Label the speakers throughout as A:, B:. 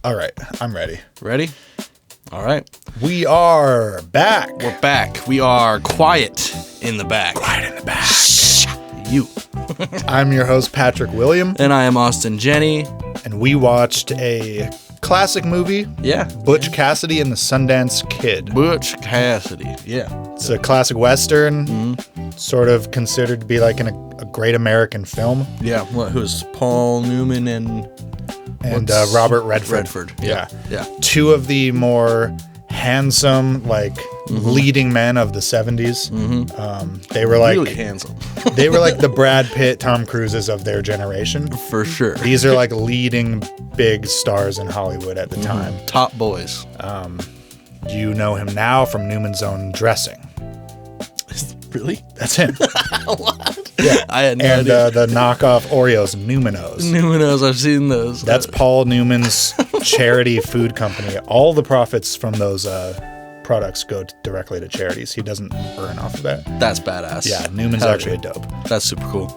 A: All right, I'm ready.
B: Ready? All right.
A: We are back.
B: We're back. We are quiet in the back.
A: Quiet in the back.
B: Shh. You.
A: I'm your host, Patrick William,
B: And I am Austin Jenny.
A: and we watched a classic movie,
B: Yeah.
A: Butch Cassidy and the Sundance Kid.
B: Butch Cassidy. Yeah.
A: It's a classic Western, sort of considered to be like a great American film,
B: Yeah. Who's Paul Newman and
A: Robert Redford.
B: Redford. Yeah. Yeah.
A: Two of the more handsome, leading men of the 70s. They were like
B: Really handsome.
A: they were like the Brad Pitt, Tom Cruises of their generation.
B: For sure.
A: These are like leading big stars in Hollywood at the time.
B: Top boys.
A: You know him now from Newman's Own Dressing.
B: Really?
A: That's him.
B: What?
A: Yeah.
B: I had no
A: And
B: idea.
A: the knockoff Oreos, Newman-O's.
B: Newman-O's, I've seen those.
A: That's Paul Newman's charity food company. All the profits from those products go directly to charities. He doesn't earn off of that.
B: That's badass.
A: Yeah, Newman's
B: Hell
A: actually
B: yeah.
A: a dope.
B: That's super cool.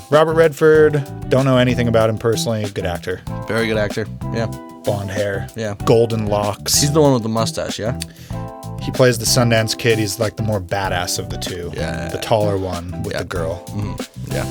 A: Robert Redford, don't know anything about him personally. Good actor.
B: Very good actor. Yeah.
A: Blonde hair.
B: Yeah.
A: Golden locks.
B: He's the one with the mustache, yeah?
A: He plays the Sundance Kid. He's like the more badass of the two.
B: Yeah.
A: The taller one with the girl.
B: Yeah.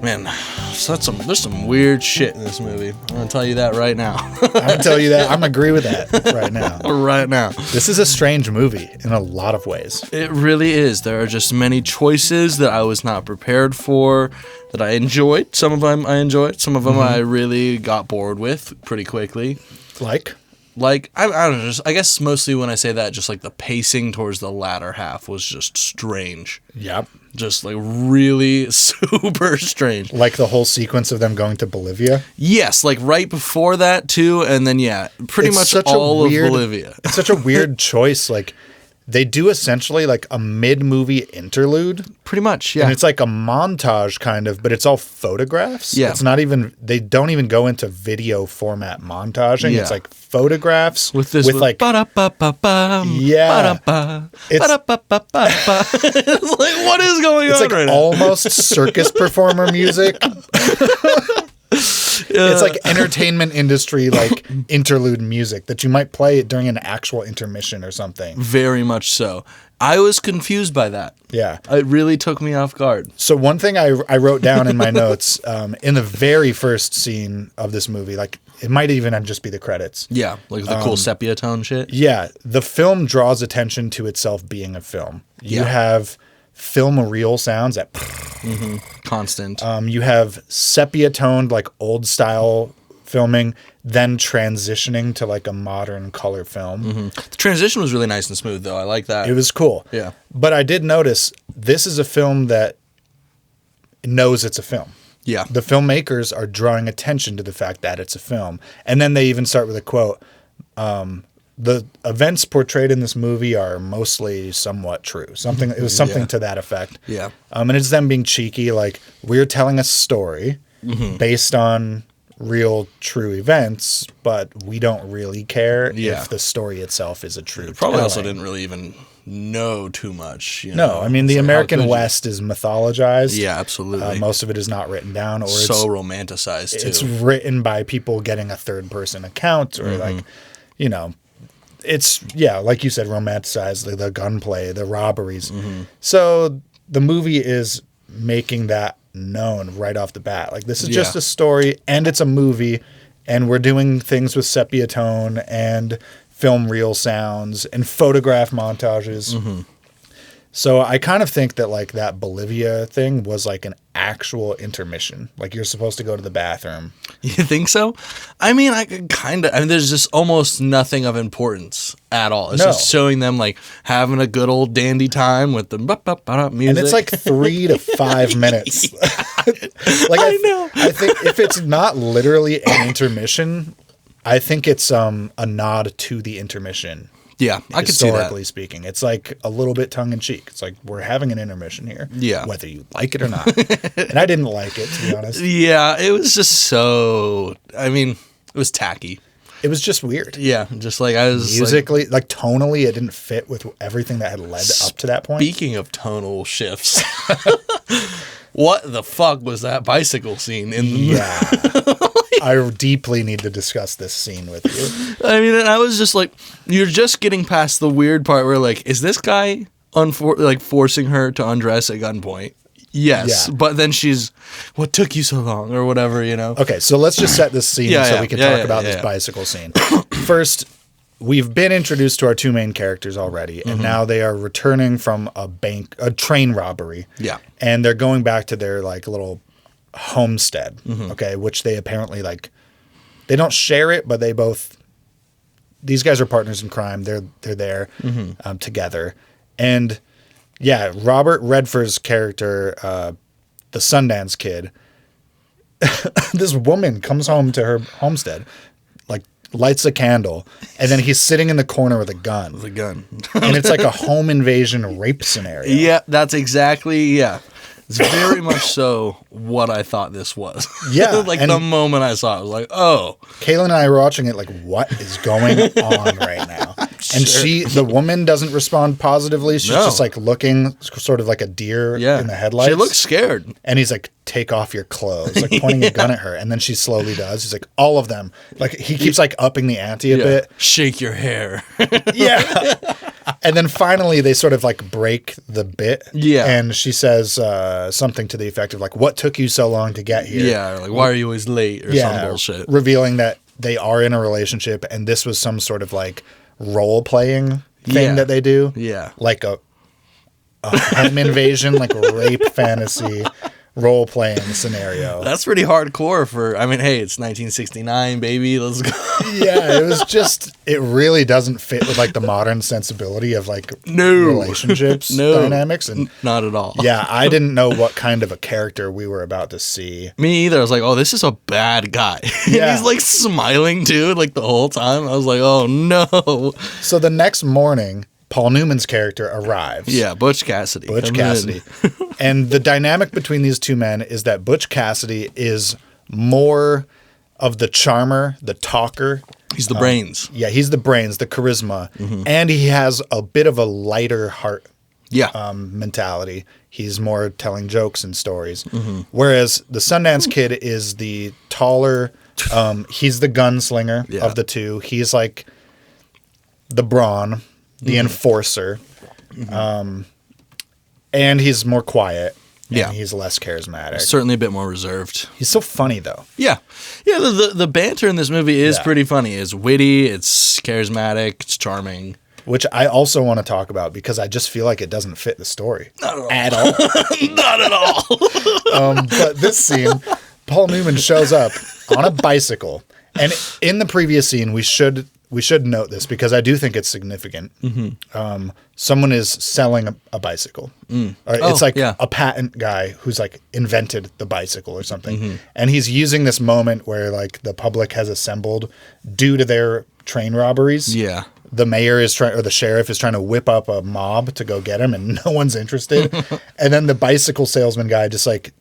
B: Man, so there's some weird shit in this movie. I'm going to tell you that right now.
A: I'm going to tell you that. I'm agree with that right now.
B: Right now.
A: This is a strange movie in a lot of ways.
B: It really is. There are just many choices that I was not prepared for, that I enjoyed. Some of them I enjoyed. Some of them I really got bored with pretty quickly. Like, I don't know, I guess mostly when I say that, just like the pacing towards the latter half was just strange.
A: Yep.
B: Just like really super strange.
A: Like the whole sequence of them going to Bolivia.
B: Yes, like right before that too, and then pretty
A: It's
B: much
A: such a
B: all
A: weird-
B: of Bolivia.
A: It's such a weird choice. Like, they do essentially like a mid-movie interlude.
B: Pretty much, yeah.
A: And it's like a montage kind of, but it's all photographs.
B: Yeah.
A: It's not even, they don't even go into video format montaging.
B: Yeah.
A: It's like photographs
B: with like ba-da-ba-ba-bum,
A: Yeah.
B: ba-da-ba,
A: It's-
B: ba-da-ba-ba-ba. It's like, what is going
A: It's
B: on
A: like
B: right
A: almost circus performer music. It's like entertainment industry, like interlude music that you might play during an actual intermission or something.
B: now? Very much so. I was confused by that.
A: Yeah.
B: It really took me off guard.
A: So one thing I wrote down in my notes, in the very first scene of this movie, like it might even just be the credits.
B: Yeah, like the cool sepia tone shit.
A: Yeah. The film draws attention to itself being a film. You
B: Yeah.
A: have film reel sounds at
B: Constant.
A: you have sepia toned, like old style filming, then transitioning to like a modern color film.
B: The transition was really nice and smooth, though. I like that.
A: It was cool.
B: Yeah.
A: But I did notice this is a film that knows it's a film.
B: Yeah.
A: The filmmakers are drawing attention to the fact that it's a film. And then they even start with a quote. The events portrayed in this movie are mostly somewhat true. It was something
B: Yeah.
A: to that effect.
B: Yeah.
A: And it's them being cheeky, like, we're telling a story based on real, true events, but we don't really care
B: Yeah.
A: if the story itself is a true
B: Probably also
A: telling.
B: didn't really even know too much. You
A: No,
B: know?
A: I mean, the
B: It's like, how
A: American
B: could you?
A: West is mythologized.
B: Yeah, absolutely.
A: Most of it is not written down, or
B: So romanticized, too.
A: it's written by people getting a third-person account, or like, it's, like you said, romanticized, the gunplay, the robberies. So the movie is making that known right off the bat. Like, this is just a story, and it's a movie, and we're doing things with sepia tone and film reel sounds and photograph montages. So I kind of think that like that Bolivia thing was like an actual intermission. Like you're supposed to go to the bathroom.
B: You think so? I mean, there's just almost nothing of importance at all. It's
A: No.
B: just showing them like having a good old dandy time with the music.
A: And it's like 3 to 5 minutes. Like
B: I know.
A: I think if it's not literally an intermission, I think it's a nod to the intermission.
B: Yeah, I could see that.
A: Historically speaking, it's like a little bit tongue in cheek. It's like we're having an intermission here, whether you like it or not. And I didn't like it, to be honest.
B: Yeah, it was just so. I mean, it was tacky.
A: It was just weird.
B: Yeah, just like I was
A: Musically, like tonally, it didn't fit with everything that had led up to that point.
B: Speaking of tonal shifts, what the fuck was that bicycle scene in the
A: Yeah. I deeply need to discuss this scene with you.
B: I mean, and I was just like, you're just getting past the weird part where, like, is this guy forcing her to undress at gunpoint? Yes, yeah. But then she's, what took you so long, or whatever, you know?
A: Okay, so let's just set this scene we can talk about this bicycle scene. First, we've been introduced to our two main characters already, and now they are returning from a train robbery.
B: Yeah.
A: And they're going back to their, like, little homestead, okay, which they apparently, like, they don't share it, but they both, these guys are partners in crime. They're there together. And yeah, Robert Redford's character, the Sundance Kid, this woman comes home to her homestead, like, lights a candle, and then he's sitting in the corner with a gun.
B: With a gun.
A: And it's like a home invasion rape scenario.
B: Yeah, that's exactly, It's very much so what I thought this was.
A: Yeah.
B: Like, the moment I saw it, I was like, oh.
A: Kayla and I were watching it like, what is going on right now? And the woman doesn't respond positively. She's just like looking sort of like a deer in the headlights.
B: She looks scared.
A: And he's like, take off your clothes, like pointing a gun at her. And then she slowly does. He's like, all of them. Like, he keeps like upping the ante a bit.
B: Shake your hair.
A: Yeah. And then finally they sort of like break the bit.
B: Yeah.
A: And she says something to the effect of like, what took you so long to get here?
B: Yeah. Like, why are you always late or some bullshit?
A: Revealing that they are in a relationship and this was some sort of like role playing thing that they do.
B: Yeah.
A: Like a home invasion, like a rape fantasy role playing scenario.
B: That's pretty hardcore for, I mean, hey, it's 1969, baby. Let's go.
A: Yeah, it was just, it really doesn't fit with like the modern sensibility of like relationships dynamics. And
B: not at all.
A: Yeah, I didn't know what kind of a character we were about to see.
B: Me either. I was like, oh, this is a bad guy.
A: Yeah.
B: He's like smiling too, like the whole time. I was like, oh no.
A: So the next morning, Paul Newman's character arrives.
B: Yeah, Butch Cassidy.
A: Butch Cassidy. And the dynamic between these two men is that Butch Cassidy is more of the charmer, the talker.
B: He's the brains.
A: Yeah, he's the brains, the charisma. And he has a bit of a lighter heart mentality. He's more telling jokes and stories. Whereas the Sundance Kid is the taller, he's the gunslinger of the two. He's like the brawn, the enforcer, and he's more quiet. And he's less charismatic.
B: Certainly a bit more reserved.
A: He's so funny though.
B: Yeah, the banter in this movie is pretty funny. It's witty, it's charismatic, it's charming.
A: Which I also want to talk about because I just feel like it doesn't fit the story
B: Not at all. Not at all.
A: But this scene, Paul Newman shows up on a bicycle, and in the previous scene, we should note this because I do think it's significant. Someone is selling a bicycle. It's like a patent guy who's like invented the bicycle or something. And he's using this moment where like the public has assembled due to their train robberies.
B: Yeah.
A: The mayor is trying, or the sheriff is trying to whip up a mob to go get him, and no one's interested. And then the bicycle salesman guy just like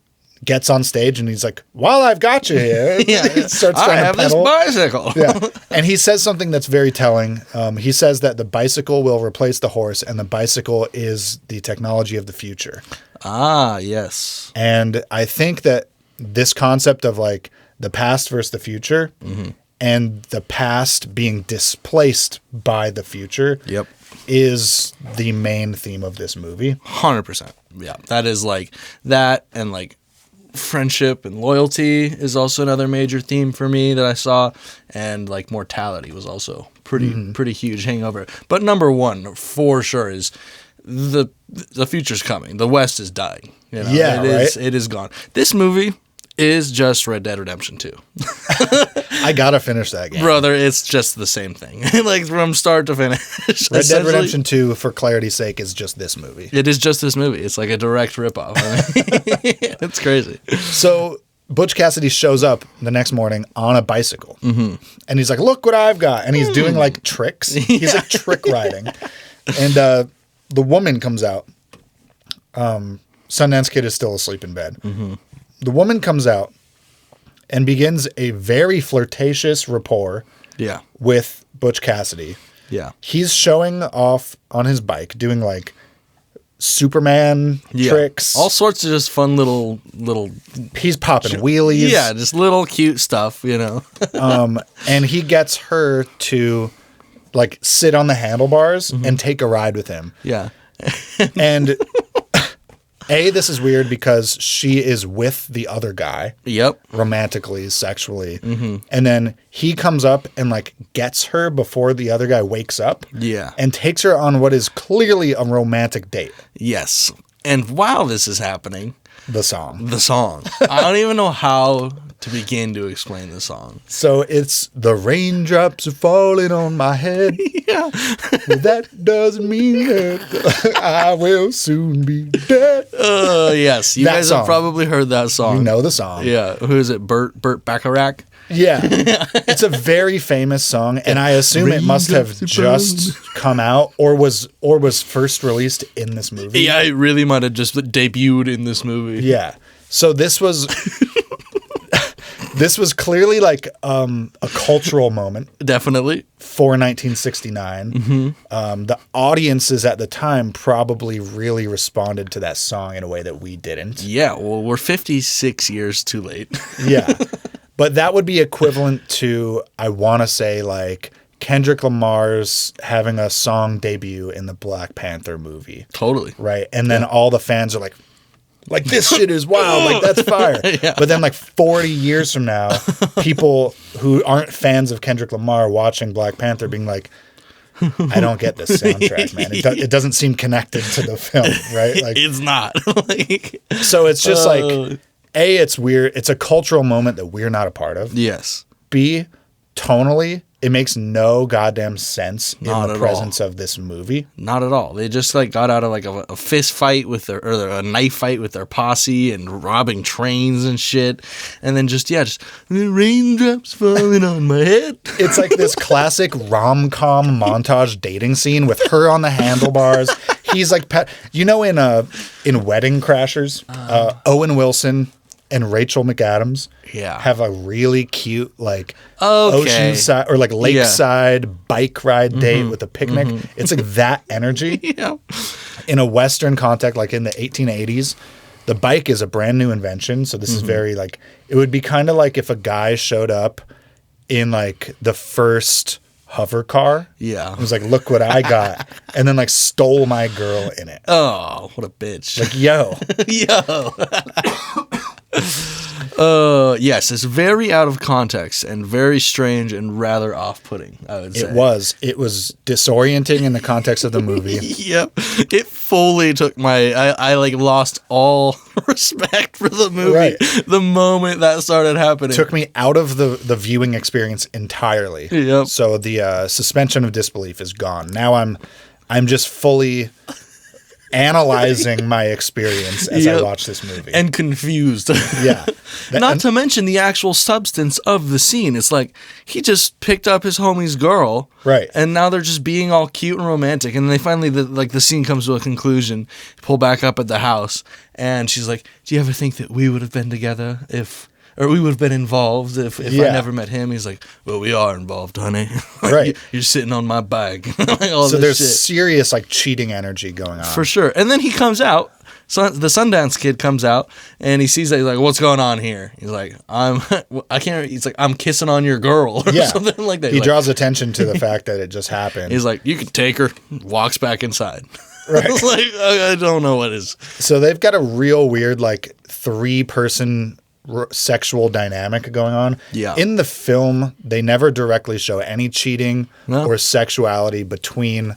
A: gets on stage and he's like, "While I've got you here," he starts
B: I
A: trying
B: have
A: to pedal.
B: this bicycle.
A: And he says something that's very telling. He says that the bicycle will replace the horse, and the bicycle is the technology of the future.
B: Ah, yes.
A: And I think that this concept of like the past versus the future. And the past being displaced by the future is the main theme of this movie.
B: 100%. Yeah. That is like that, and like friendship and loyalty is also another major theme for me that I saw. And like mortality was also pretty huge hangover. But number one for sure is the future's coming. The West is dying. You know? It is gone. This movie is just Red Dead Redemption 2.
A: I gotta finish that game.
B: Brother, it's just the same thing. Like from start to finish.
A: Red Dead Redemption 2, for clarity's sake, is just this movie.
B: It is just this movie. It's like a direct ripoff. It's crazy.
A: So Butch Cassidy shows up the next morning on a bicycle. And he's like, look what I've got. And he's doing like tricks. He's like trick riding. And the woman comes out. Sundance Kid is still asleep in bed. The woman comes out and begins a very flirtatious rapport with Butch Cassidy.
B: Yeah.
A: He's showing off on his bike, doing like Superman tricks.
B: All sorts of just fun little.
A: He's popping wheelies.
B: Yeah, just little cute stuff, you know.
A: And he gets her to like sit on the handlebars and take a ride with him.
B: Yeah.
A: And this is weird because she is with the other guy.
B: Yep.
A: Romantically, sexually. And then he comes up and like gets her before the other guy wakes up.
B: Yeah.
A: And takes her on what is clearly a romantic date.
B: Yes. And while this is happening,
A: The song.
B: I don't even know how to begin to explain the song.
A: So it's the raindrops are falling on my head.
B: Yeah.
A: That doesn't mean that I will soon be dead.
B: Yes. You guys have probably heard that song.
A: You know the song.
B: Yeah. Who is it? Burt Bacharach?
A: Yeah. It's a very famous song, and I assume it must have just come out or was first released in this movie.
B: Yeah, it really might have just debuted in this movie.
A: Yeah. So this was clearly like a cultural moment.
B: Definitely.
A: For 1969. The audiences at the time probably really responded to that song in a way that we didn't.
B: Yeah, well, we're 56 years too late.
A: Yeah. But that would be equivalent to, I want to say, like Kendrick Lamar's having a song debut in the Black Panther movie.
B: Totally.
A: Right? And then all the fans are like, this shit is wild. Like, that's fire. Yeah. But then, like, 40 years from now, people who aren't fans of Kendrick Lamar watching Black Panther being like, I don't get this soundtrack, man. It doesn't seem connected to the film, right? Like,
B: it's not.
A: So it's just like, A, it's weird. It's a cultural moment that we're not a part of.
B: Yes.
A: B, tonally, it makes no goddamn sense in the presence of this movie.
B: Not at all. They just like got out of like a fist fight with or a knife fight with their posse and robbing trains and shit. And then just raindrops falling on my head.
A: It's like this classic rom-com montage dating scene with her on the handlebars. He's like, in Wedding Crashers, Owen Wilson and Rachel McAdams have a really cute oceanside or like lakeside bike ride date with a picnic. It's like that energy in a Western context, like in the 1880s. The bike is a brand new invention, so this is very like, it would be kind of like if a guy showed up in like the first hover car. Yeah. It was like, look what I got. And then like stole my girl in it.
B: Oh, what a bitch.
A: Like, yo.
B: Yes, it's very out of context and very strange and rather off-putting, I would say.
A: It was disorienting in the context of the movie.
B: Yep. It fully took I like lost all respect for the movie the moment that started happening.
A: Took me out of the viewing experience entirely.
B: Yep.
A: So the suspension of disbelief is gone. Now I'm just fully analyzing my experience as I watch this movie.
B: And confused.
A: Yeah.
B: Not to mention the actual substance of the scene. It's like he just picked up his homie's girl.
A: Right.
B: And now they're just being all cute and romantic. And they finally, the scene comes to a conclusion. Pull back up at the house. And she's like, do you ever think that we would have been together or we would have been involved if I never met him? He's like, well, we are involved, honey.
A: Right.
B: You're sitting on my bag.
A: So there's serious like cheating energy going on.
B: For sure. And then he comes out. So the Sundance Kid comes out and he sees that. He's like, what's going on here? He's like, he's like, I'm kissing on your girl or something like that.
A: He draws attention to the fact that it just happened.
B: He's like, you can take her. Walks back inside.
A: Right.
B: It's like, I don't know what is.
A: So they've got a real weird like 3-person sexual dynamic going on.
B: Yeah.
A: In the film, they never directly show any cheating or sexuality between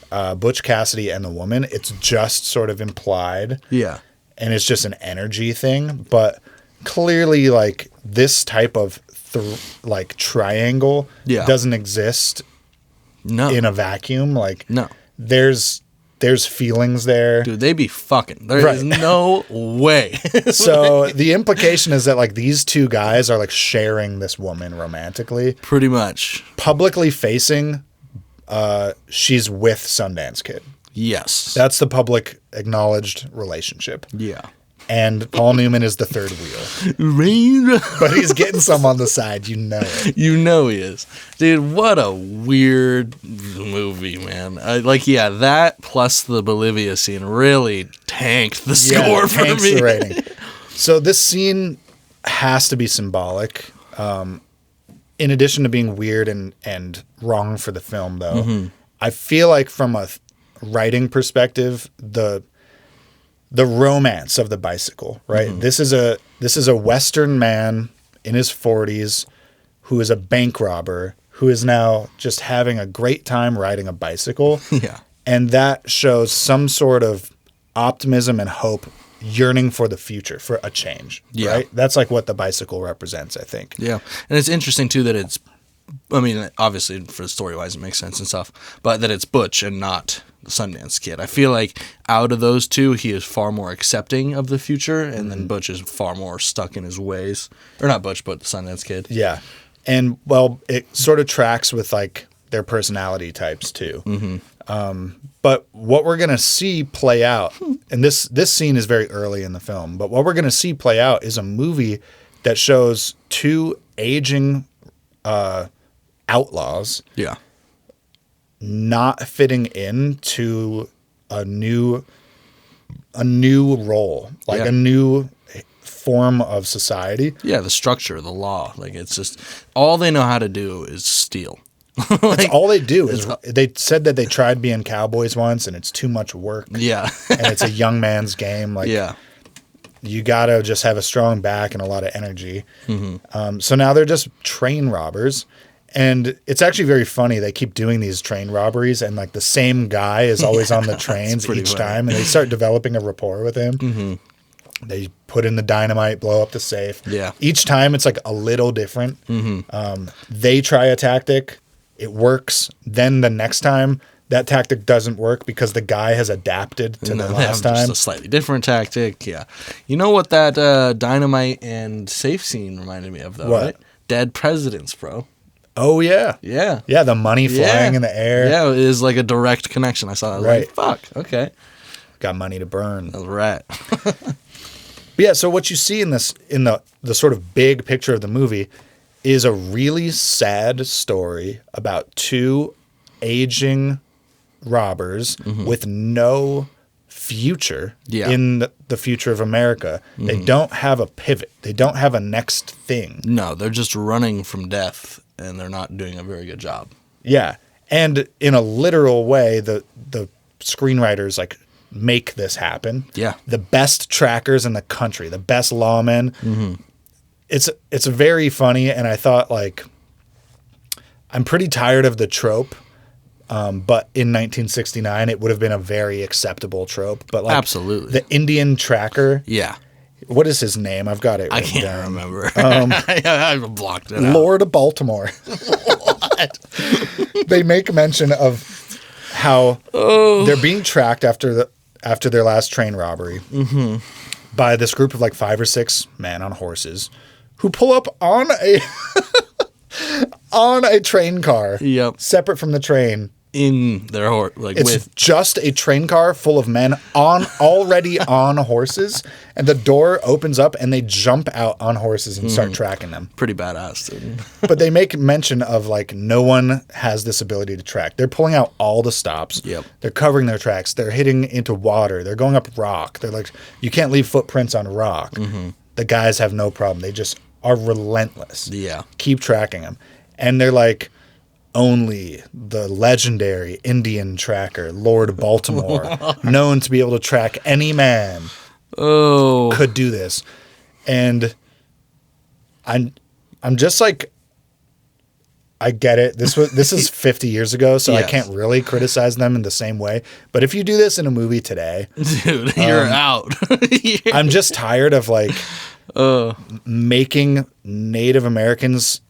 A: Butch Cassidy and the woman. It's just sort of implied.
B: Yeah.
A: And it's just an energy thing. But clearly, like, this type of triangle doesn't exist in a vacuum. Like, there's feelings there.
B: Dude, they be fucking. There is no way.
A: So the implication is that like these two guys are like sharing this woman romantically.
B: Pretty much.
A: Publicly facing, she's with Sundance Kid.
B: Yes.
A: That's the public acknowledged relationship.
B: Yeah.
A: and Paul Newman is the third wheel. But he's getting some on the side, you know it.
B: You know he is. Dude, what a weird movie, man. That plus the Bolivia scene really tanked the score for me.
A: The rating. So this scene has to be symbolic. In addition to being weird and wrong for the film, though, I feel like from a writing perspective, the romance of the bicycle, right? This is a Western man in his 40s who is a bank robber who is now just having a great time riding a bicycle.
B: Yeah.
A: And that shows some sort of optimism and hope, yearning for the future, for a change, right? That's like what the bicycle represents, I think.
B: Yeah. And it's interesting too that it's, I mean, obviously for story-wise it makes sense and stuff, but that it's Butch and not the Sundance Kid. I feel like out of those two, he is far more accepting of the future, and then Butch is far more stuck in his ways. Or not Butch, but the Sundance Kid.
A: Yeah. And, well, it sort of tracks with, like, their personality types, too. But what we're going to see play out, and this scene is very early in the film, but what we're going to see play out is a movie that shows two aging outlaws not fitting into a new role, like a new form of society.
B: Yeah, the structure, the law. Like, it's just all they know how to do is steal.
A: That's all they do. They said that they tried being cowboys once, and it's too much work.
B: Yeah.
A: And it's a young man's game. Like, you got to just have a strong back and a lot of energy. So now they're just train robbers. And it's actually very funny. They keep doing these train robberies, and like the same guy is always on the trains each time, and they start developing a rapport with him. They put in the dynamite, blow up the safe.
B: Yeah.
A: Each time it's like a little different. They try a tactic, it works. Then the next time that tactic doesn't work because the guy has adapted to the last time.
B: Just a slightly different tactic. Yeah. You know what that dynamite and safe scene reminded me of, though?
A: What?
B: Right? Dead Presidents, bro.
A: Oh, yeah.
B: Yeah.
A: Yeah, the money flying in the air.
B: Yeah, it is like a direct connection. I saw that. Right. Like, fuck. Okay.
A: Got money to burn.
B: That's right.
A: But yeah, so what you see in the sort of big picture of the movie is a really sad story about two aging robbers with no future in the future of America. They don't have a pivot. They don't have a next thing.
B: No, they're just running from death, and they're not doing a very good job.
A: Yeah. And in a literal way, the screenwriters like make this happen.
B: Yeah.
A: The best trackers in the country, the best lawmen. It's very funny, and I thought, like, I'm pretty tired of the trope, but in 1969 it would have been a very acceptable trope. But like,
B: absolutely,
A: the Indian tracker.
B: Yeah.
A: What is his name? I've got it.
B: I can't remember. I blocked it out.
A: Lord of Baltimore. What? They make mention of how they're being tracked after their last train robbery by this group of like 5 or 6 men on horses who pull up on a train car.
B: Yep.
A: Separate from the train.
B: In their horse,
A: It's just a train car full of men already on horses, and the door opens up and they jump out on horses and start tracking them.
B: Pretty badass, dude.
A: But they make mention of like no one has this ability to track. They're pulling out all the stops.
B: Yep.
A: They're covering their tracks. They're hitting into water. They're going up rock. They're like, you can't leave footprints on rock. The guys have no problem. They just are relentless.
B: Yeah.
A: Keep tracking them. And they're like, only the legendary Indian tracker, Lord Baltimore, known to be able to track any man, could do this. And I'm just like, I get it. This is 50 years ago, so yes. I can't really criticize them in the same way. But if you do this in a movie today,
B: dude, you're out.
A: I'm just tired of like making Native Americans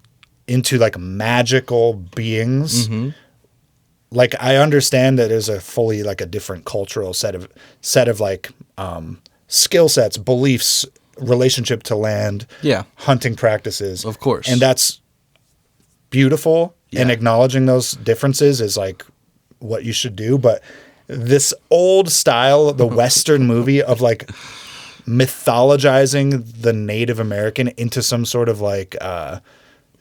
A: into like magical beings. Like I understand that there's a fully like a different cultural set of like skill sets, beliefs, relationship to land, hunting practices,
B: of course,
A: and that's beautiful. And acknowledging those differences is like what you should do. But this old style, the Western movie of like mythologizing the Native American into some sort of like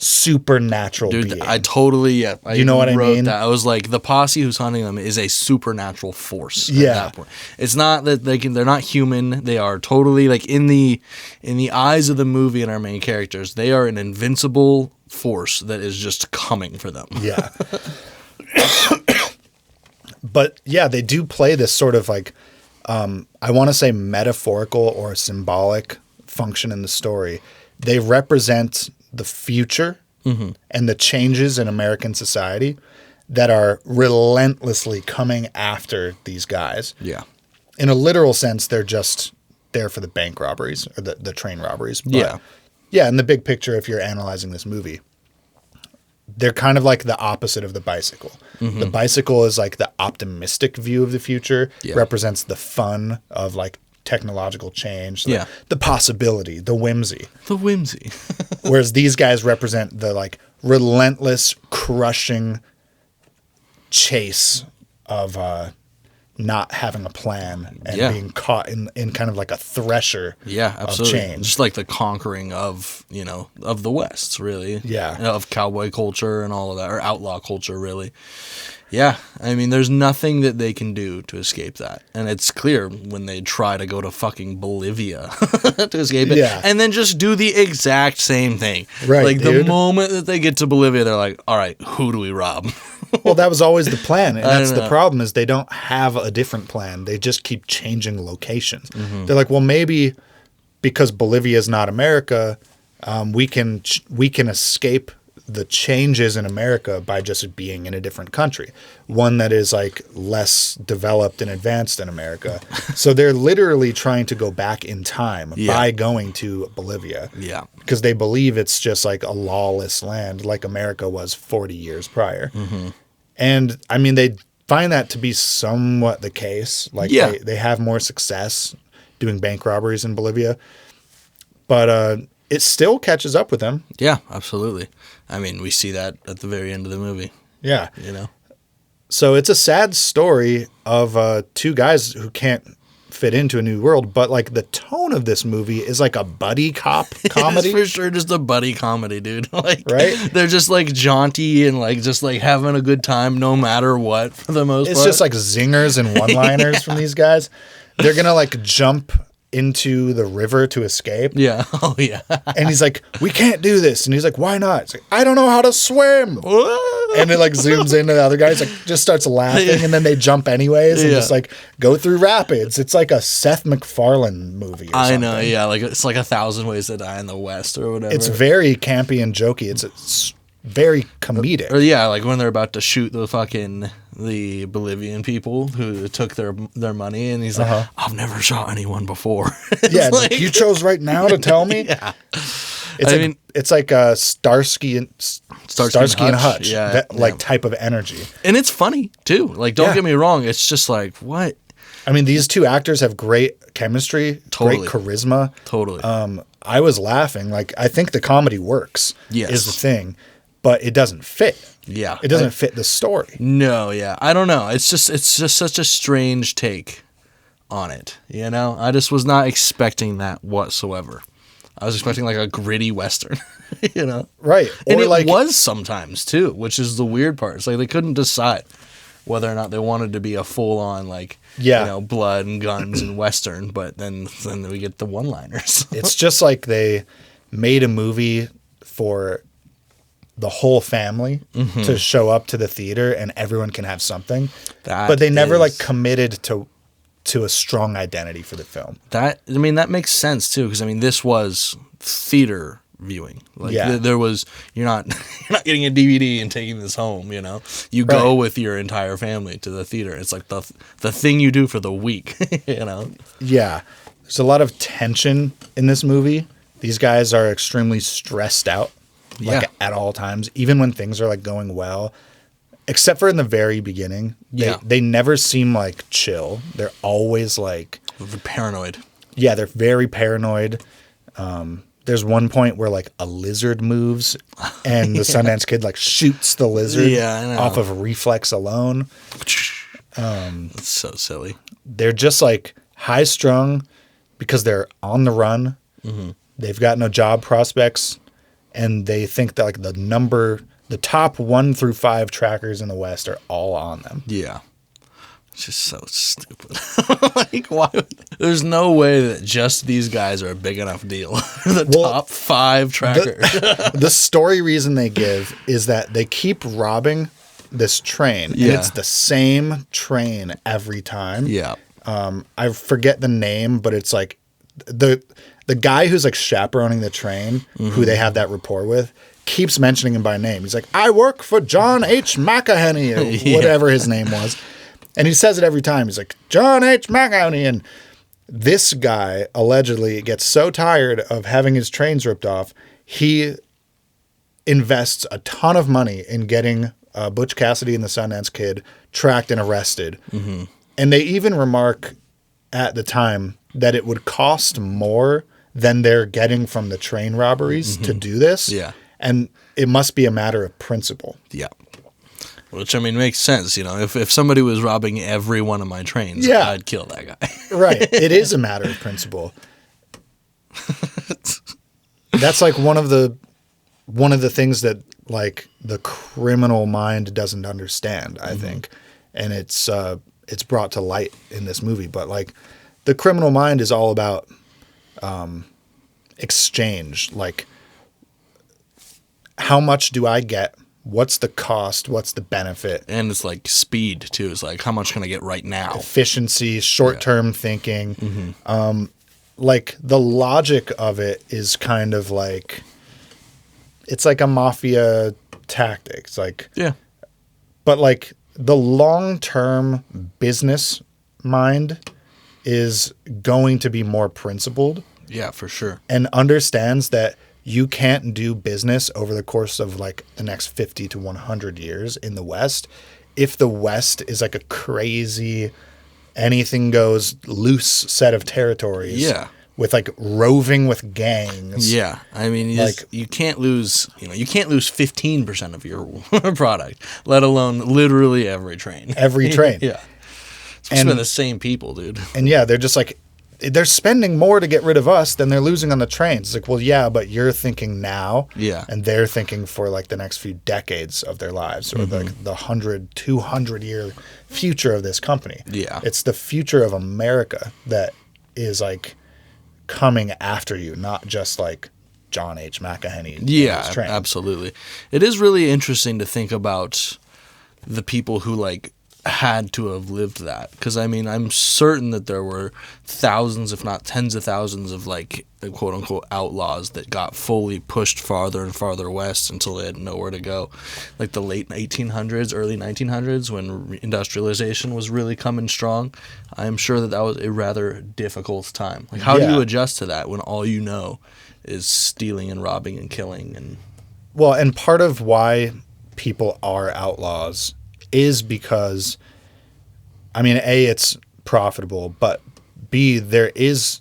A: supernatural being.
B: I totally,
A: you know what I mean?
B: That. I was like, the posse who's hunting them is a supernatural force. At that point. It's not that they're not human. They are totally like in the eyes of the movie and our main characters, they are an invincible force that is just coming for them.
A: Yeah. But yeah, they do play this sort of like, I want to say metaphorical or symbolic function in the story. They represent the future and the changes in American society that are relentlessly coming after these guys.
B: Yeah.
A: In a literal sense, they're just there for the bank robberies or the train robberies. But yeah, in the big picture, if you're analyzing this movie, they're kind of like the opposite of the bicycle. The bicycle is like the optimistic view of the future, represents the fun of like technological change, the possibility, the whimsy. Whereas these guys represent the like relentless, crushing chase of not having a plan and being caught in kind of like a thresher of change.
B: Just like the conquering of, of the West, really.
A: Yeah.
B: Of cowboy culture and all of that, or outlaw culture, really. Yeah, I mean, there's nothing that they can do to escape that. And it's clear when they try to go to fucking Bolivia to escape it.
A: Yeah.
B: And then just do the exact same thing.
A: Right,
B: like, the moment that they get to Bolivia, they're like, all right, who do we rob?
A: Well, that was always the plan. And that's the problem is they don't have a different plan. They just keep changing locations. They're like, well, maybe because Bolivia is not America, we can escape the changes in America by just being in a different country, one that is like less developed and advanced than America. So they're literally trying to go back in time by going to Bolivia.
B: Yeah.
A: Because they believe it's just like a lawless land like America was 40 years prior. And I mean, they find that to be somewhat the case. Like they have more success doing bank robberies in Bolivia, but it still catches up with them.
B: Yeah, absolutely. I mean, we see that at the very end of the movie.
A: Yeah. So it's a sad story of two guys who can't fit into a new world, but like the tone of this movie is like a buddy cop comedy.
B: It's for sure just a buddy comedy, dude. Like,
A: right?
B: They're just like jaunty and like just like having a good time no matter what for the most part.
A: It's just like zingers and one-liners from these guys. They're going to like jump into the river to escape.
B: Yeah. Oh, yeah.
A: And he's like, we can't do this. And he's like, why not? It's like, I don't know how to swim. And it like zooms into the other guy. He's like, just starts laughing. And then they jump anyways and just like go through rapids. It's like a Seth MacFarlane movie or something.
B: I know. Yeah. Like it's like 1,000 Ways to Die in the West or whatever.
A: It's very campy and jokey. It's very comedic.
B: Or yeah, like when they're about to shoot the Bolivian people who took their money, and he's like, I've never shot anyone before.
A: Yeah, like, you chose right now to tell me?
B: Yeah.
A: It's like Starsky and Hutch, type of energy.
B: And it's funny, too. Like, don't get me wrong. It's just like, what?
A: I mean, these two actors have great chemistry, great charisma.
B: Totally.
A: I was laughing. Like, I think the comedy works is the thing, but it doesn't fit.
B: Yeah.
A: It doesn't fit the story.
B: No, yeah. I don't know. It's just such a strange take on it, I just was not expecting that whatsoever. I was expecting like a gritty Western,
A: Right.
B: And it was sometimes too, which is the weird part. It's like they couldn't decide whether or not they wanted to be a full-on blood and guns and Western, but then we get the one-liners.
A: It's just like they made a movie for the whole family to show up to the theater and everyone can have something. But they never like committed to a strong identity for the film.
B: That makes sense too, because this was theater viewing. Like there was you're not getting a DVD and taking this home, You go with your entire family to the theater. It's like the thing you do for the week,
A: Yeah. There's a lot of tension in this movie. These guys are extremely stressed out. At all times, even when things are like going well, except for in the very beginning, they never seem like chill. They're always like
B: paranoid.
A: Yeah, they're very paranoid. There's one point where like a lizard moves and the Sundance Kid like shoots the lizard off of reflex alone.
B: That's so silly.
A: They're just like high strung. because they're on the run. Mm-hmm. They've got no job prospects, and they think that like the top 1 through 5 trackers in the West are all on them.
B: Yeah. It's just so stupid. Like, why? There's no way that just these guys are a big enough deal. Top 5 trackers.
A: The story reason they give is that they keep robbing this train, and it's the same train every time.
B: Yeah.
A: I forget the name, but it's like the guy who's like chaperoning the train, who they have that rapport with, keeps mentioning him by name. He's like, I work for John H. McElhenney, or whatever his name was. And he says it every time. He's like, John H. McElhenney. And this guy allegedly gets so tired of having his trains ripped off, he invests a ton of money in getting Butch Cassidy and the Sundance Kid tracked and arrested. Mm-hmm. And they even remark at the time that it would cost more than they're getting from the train robberies to do this.
B: Yeah.
A: And it must be a matter of principle.
B: Yeah. Which, I mean, makes sense. You know, if somebody was robbing every one of my trains, I'd kill that guy.
A: Right. It is a matter of principle. That's like one of the things that like the criminal mind doesn't understand, I think. And it's brought to light in this movie. But like the criminal mind is all about exchange. Like, how much do I get? What's the cost? What's the benefit?
B: And it's like speed too. It's like, how much can I get right now?
A: Efficiency, short-term thinking. Like the logic of it is kind of like, it's like a mafia tactic. It's like, but like the long-term business mind is going to be more principled.
B: Yeah, for sure.
A: And understands that you can't do business over the course of like the next 50 to 100 years in the West if the West is like a crazy, anything goes loose set of territories.
B: Yeah.
A: With like roving with gangs.
B: Yeah. I mean, you can't lose 15% of your product, let alone literally every train.
A: Every train.
B: Yeah. Especially the same people, dude.
A: And yeah, they're just like, they're spending more to get rid of us than they're losing on the trains. It's like, well, yeah, but you're thinking now.
B: Yeah.
A: And they're thinking for like the next few decades of their lives, or the 100, 200 year future of this company.
B: Yeah.
A: It's the future of America that is like coming after you, not just like John H. McElhenney.
B: Yeah, absolutely. It is really interesting to think about the people who like had to have lived that, because I mean, I'm certain that there were thousands, if not tens of thousands, of like quote unquote outlaws that got fully pushed farther and farther west until they had nowhere to go, like the late 1800s, early 1900s, when industrialization was really coming strong. I'm sure that was a rather difficult time. Like, how do you adjust to that when all you know is stealing and robbing and killing? And
A: well, and part of why people are outlaws is because, I mean, A, it's profitable, but B, there is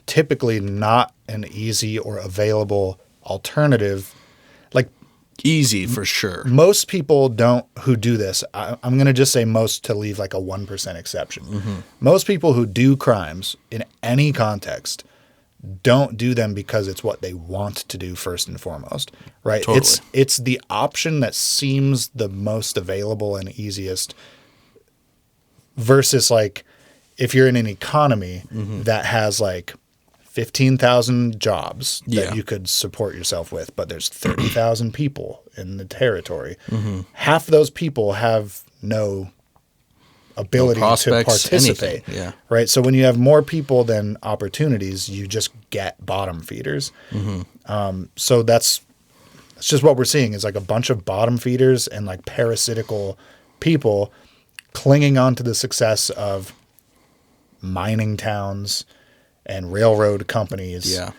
A: typically not an easy or available alternative. Like,
B: easy for sure.
A: Most people who do this, I'm going to just say most to leave like a 1% exception. Most people who do crimes in any context don't do them because it's what they want to do first and foremost, right?
B: Totally.
A: It's the option that seems the most available and easiest, versus like if you're in an economy that has like 15,000 jobs that you could support yourself with, but there's 30,000 people in the territory. Half of those people have no ability to participate.
B: Yeah.
A: Right. So when you have more people than opportunities, you just get bottom feeders. So that's just what we're seeing is like a bunch of bottom feeders and like parasitical people clinging on to the success of mining towns and railroad companies.
B: Yeah.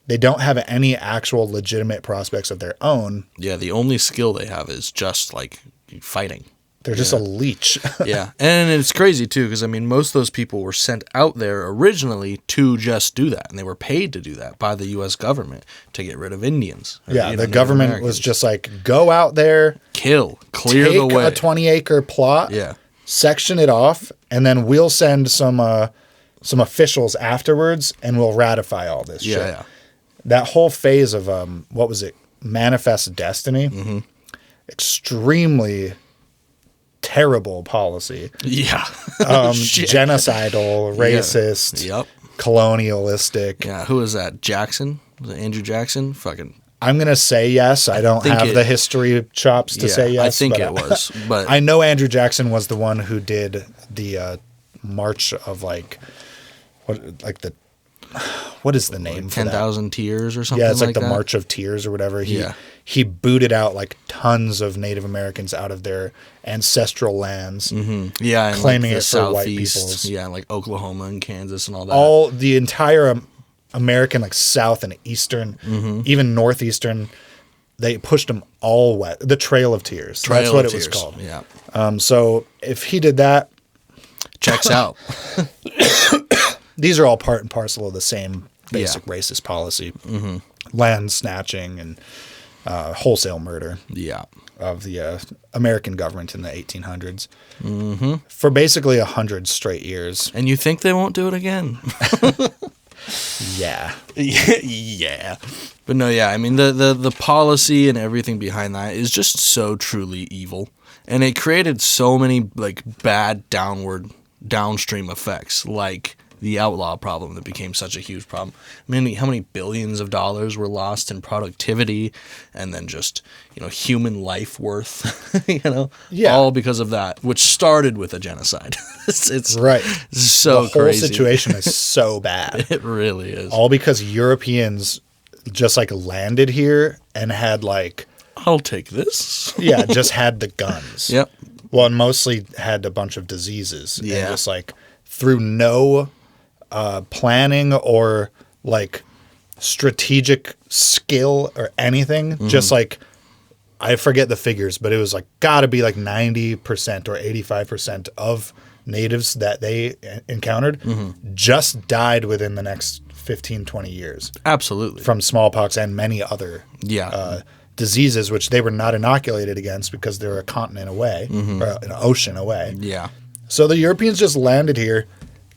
A: They don't have any actual legitimate prospects of their own.
B: Yeah. The only skill they have is just like fighting.
A: They're just a leech.
B: Yeah. And it's crazy, too, because, I mean, most of those people were sent out there originally to just do that. And they were paid to do that by the U.S. government to get rid of Indians.
A: Yeah, the government was just like, go out there.
B: Clear the way.
A: Take a 20-acre plot.
B: Yeah.
A: Section it off. And then we'll send some some officials afterwards and we'll ratify all this shit.
B: Yeah.
A: That whole phase of, what was it? Manifest Destiny. Extremely terrible policy.
B: Yeah.
A: Genocidal, racist, colonialistic.
B: Yeah, who was that? Jackson? Was it Andrew Jackson? Fucking.
A: I'm going to say yes. I don't have the history chops to say yes.
B: I think it was. But
A: I know Andrew Jackson was the one who did the March of what is the name for
B: 10,000 Tears or something?
A: Yeah, it's like the
B: that?
A: March of Tears or whatever. He booted out like tons of Native Americans out of their ancestral lands.
B: Yeah, and
A: claiming
B: like
A: it for white peoples.
B: Yeah, and like Oklahoma and Kansas and all that.
A: All the entire American, like South and Eastern, even Northeastern, they pushed them all west. The Trail of Tears. That's what it was called.
B: Yeah.
A: So if he did that,
B: checks out.
A: These are all part and parcel of the same basic racist policy. Land snatching and wholesale murder.
B: Yeah.
A: Of the American government in the 1800s. For basically 100 straight years.
B: And you think they won't do it again?
A: Yeah.
B: Yeah. But no, yeah, I mean, the policy and everything behind that is just so truly evil. And it created so many, like, bad downstream effects, like the outlaw problem that became such a huge problem. I mean, how many billions of dollars were lost in productivity and then just, human life worth, all because of that, which started with a genocide. It's
A: right.
B: So
A: the whole
B: crazy.
A: situation is so bad.
B: It really is.
A: All because Europeans just landed here and had
B: I'll take this.
A: Yeah, just had the guns.
B: Yep.
A: Well, and mostly had a bunch of diseases.
B: Yeah.
A: And just through no planning or strategic skill or anything, just I forget the figures, but it was gotta be 90% or 85% of natives that they encountered just died within the next 15, 20 years.
B: Absolutely.
A: From smallpox and many other diseases, which they were not inoculated against because they were a continent away, or an ocean away.
B: Yeah.
A: So the Europeans just landed here,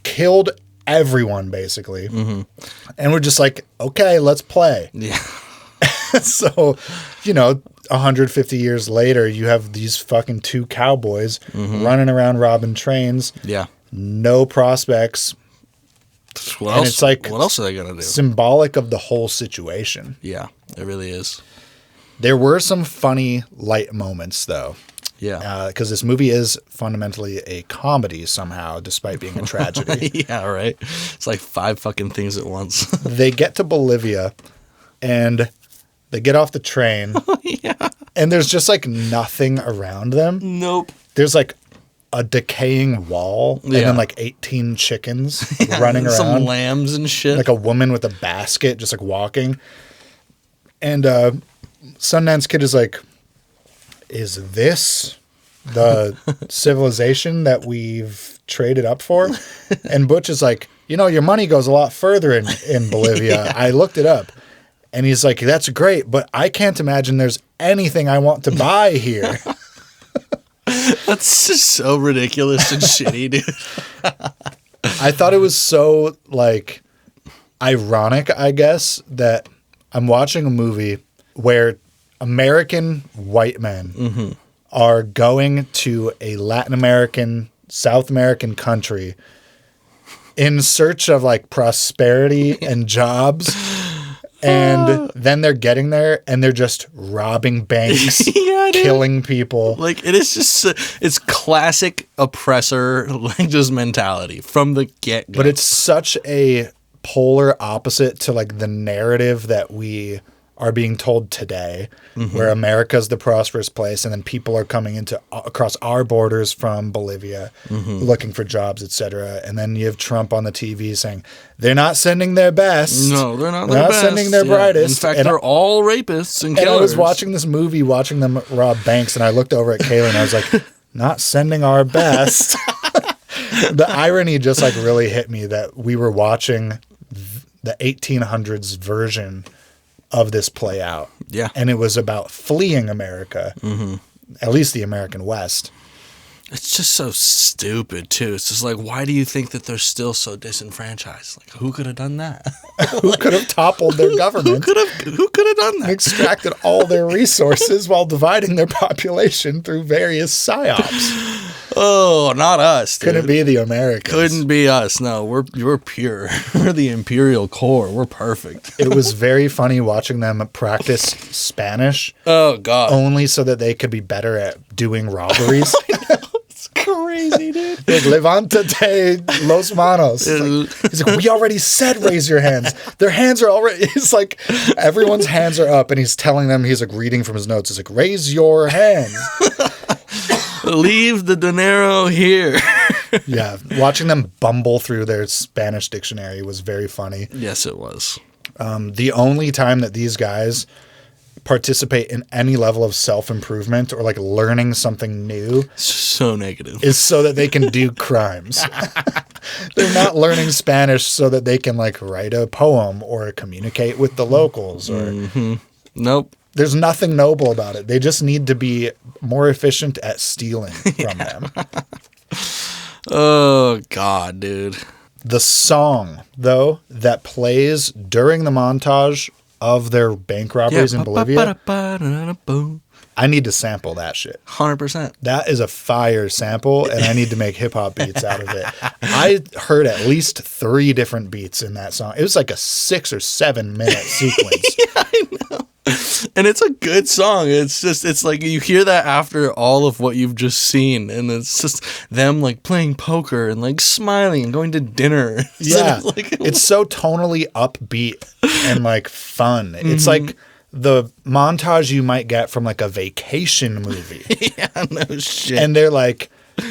A: killed everyone basically, and we're just okay, let's play.
B: Yeah.
A: So, 150 years later, you have these fucking two cowboys running around robbing trains.
B: Yeah.
A: No prospects.
B: What else? What else are they gonna do?
A: Symbolic of the whole situation.
B: Yeah, it really is.
A: There were some funny light moments though.
B: Yeah.
A: Because this movie is fundamentally a comedy somehow, despite being a tragedy.
B: Yeah, right. It's 5 fucking things at once.
A: They get to Bolivia, and they get off the train, and there's just nothing around them.
B: Nope.
A: There's a decaying wall, and then 18 chickens running around.
B: Some lambs and shit.
A: A woman with a basket just walking. And Sundance Kid is is this the civilization that we've traded up for? And Butch is your money goes a lot further in Bolivia. I looked it up. And he's that's great, but I can't imagine there's anything I want to buy here.
B: That's just so ridiculous and shitty, dude.
A: I thought it was so ironic, I guess, that I'm watching a movie where American white men are going to a Latin American, South American country in search of prosperity and jobs. And then they're getting there and they're just robbing banks, killing people.
B: It is just, it's classic oppressor just mentality from the get-go.
A: But it's such a polar opposite to the narrative that we are being told today, where America's the prosperous place, and then people are coming across our borders from Bolivia, looking for jobs, etc. And then you have Trump on the TV saying they're not sending their best.
B: No, they're not.
A: They're not sending their brightest.
B: In fact, they're all rapists and killers.
A: And I was watching this movie, watching them rob banks, and I looked over at Kayla and I was not sending our best. The irony just really hit me that we were watching the 1800s version of this play out.
B: Yeah.
A: And it was about fleeing America, at least the American West.
B: It's just so stupid, too. It's just like, why do you think that they're still so disenfranchised? Like, who could have done that?
A: Who could have toppled their government?
B: Who could have done that?
A: Extracted all their resources while dividing their population through various psyops.
B: Oh, not us, dude.
A: Couldn't be the Americans.
B: Couldn't be us. No, we're pure. We're the imperial core. We're perfect.
A: It was very funny watching them practice Spanish.
B: Oh, God.
A: Only so that they could be better at doing robberies.
B: It's crazy, dude.
A: Levantate los manos. He's like, we already said raise your hands. Their hands are already, it's like everyone's hands are up and he's telling them, he's like reading from his notes. He's like, raise your hands.
B: Leave the dinero here.
A: Yeah, watching them bumble through their Spanish dictionary was very funny.
B: Yes, it was.
A: The only time that these guys participate in any level of self-improvement or like learning something new
B: So negative.
A: is so that they can do crimes. They're not learning Spanish so that they can like write a poem or communicate with the locals or
B: Nope.
A: There's nothing noble about it. They just need to be more efficient at stealing from them.
B: Oh, God, dude.
A: The song, though, that plays during the montage of their bank robberies in Bolivia, I need to sample that shit.
B: 100%.
A: That is a fire sample, and I need to make hip-hop beats out of it. I heard at least 3 different beats in that song. It was like a 6 or 7 minute sequence.
B: Yeah, I know. And it's a good song. It's like you hear that after all of what you've just seen, and it's just them like playing poker and like smiling and going to dinner.
A: Yeah,
B: So
A: it's so tonally upbeat and like fun. It's like the montage you might get from like a vacation movie.
B: Yeah, no shit.
A: And they're like,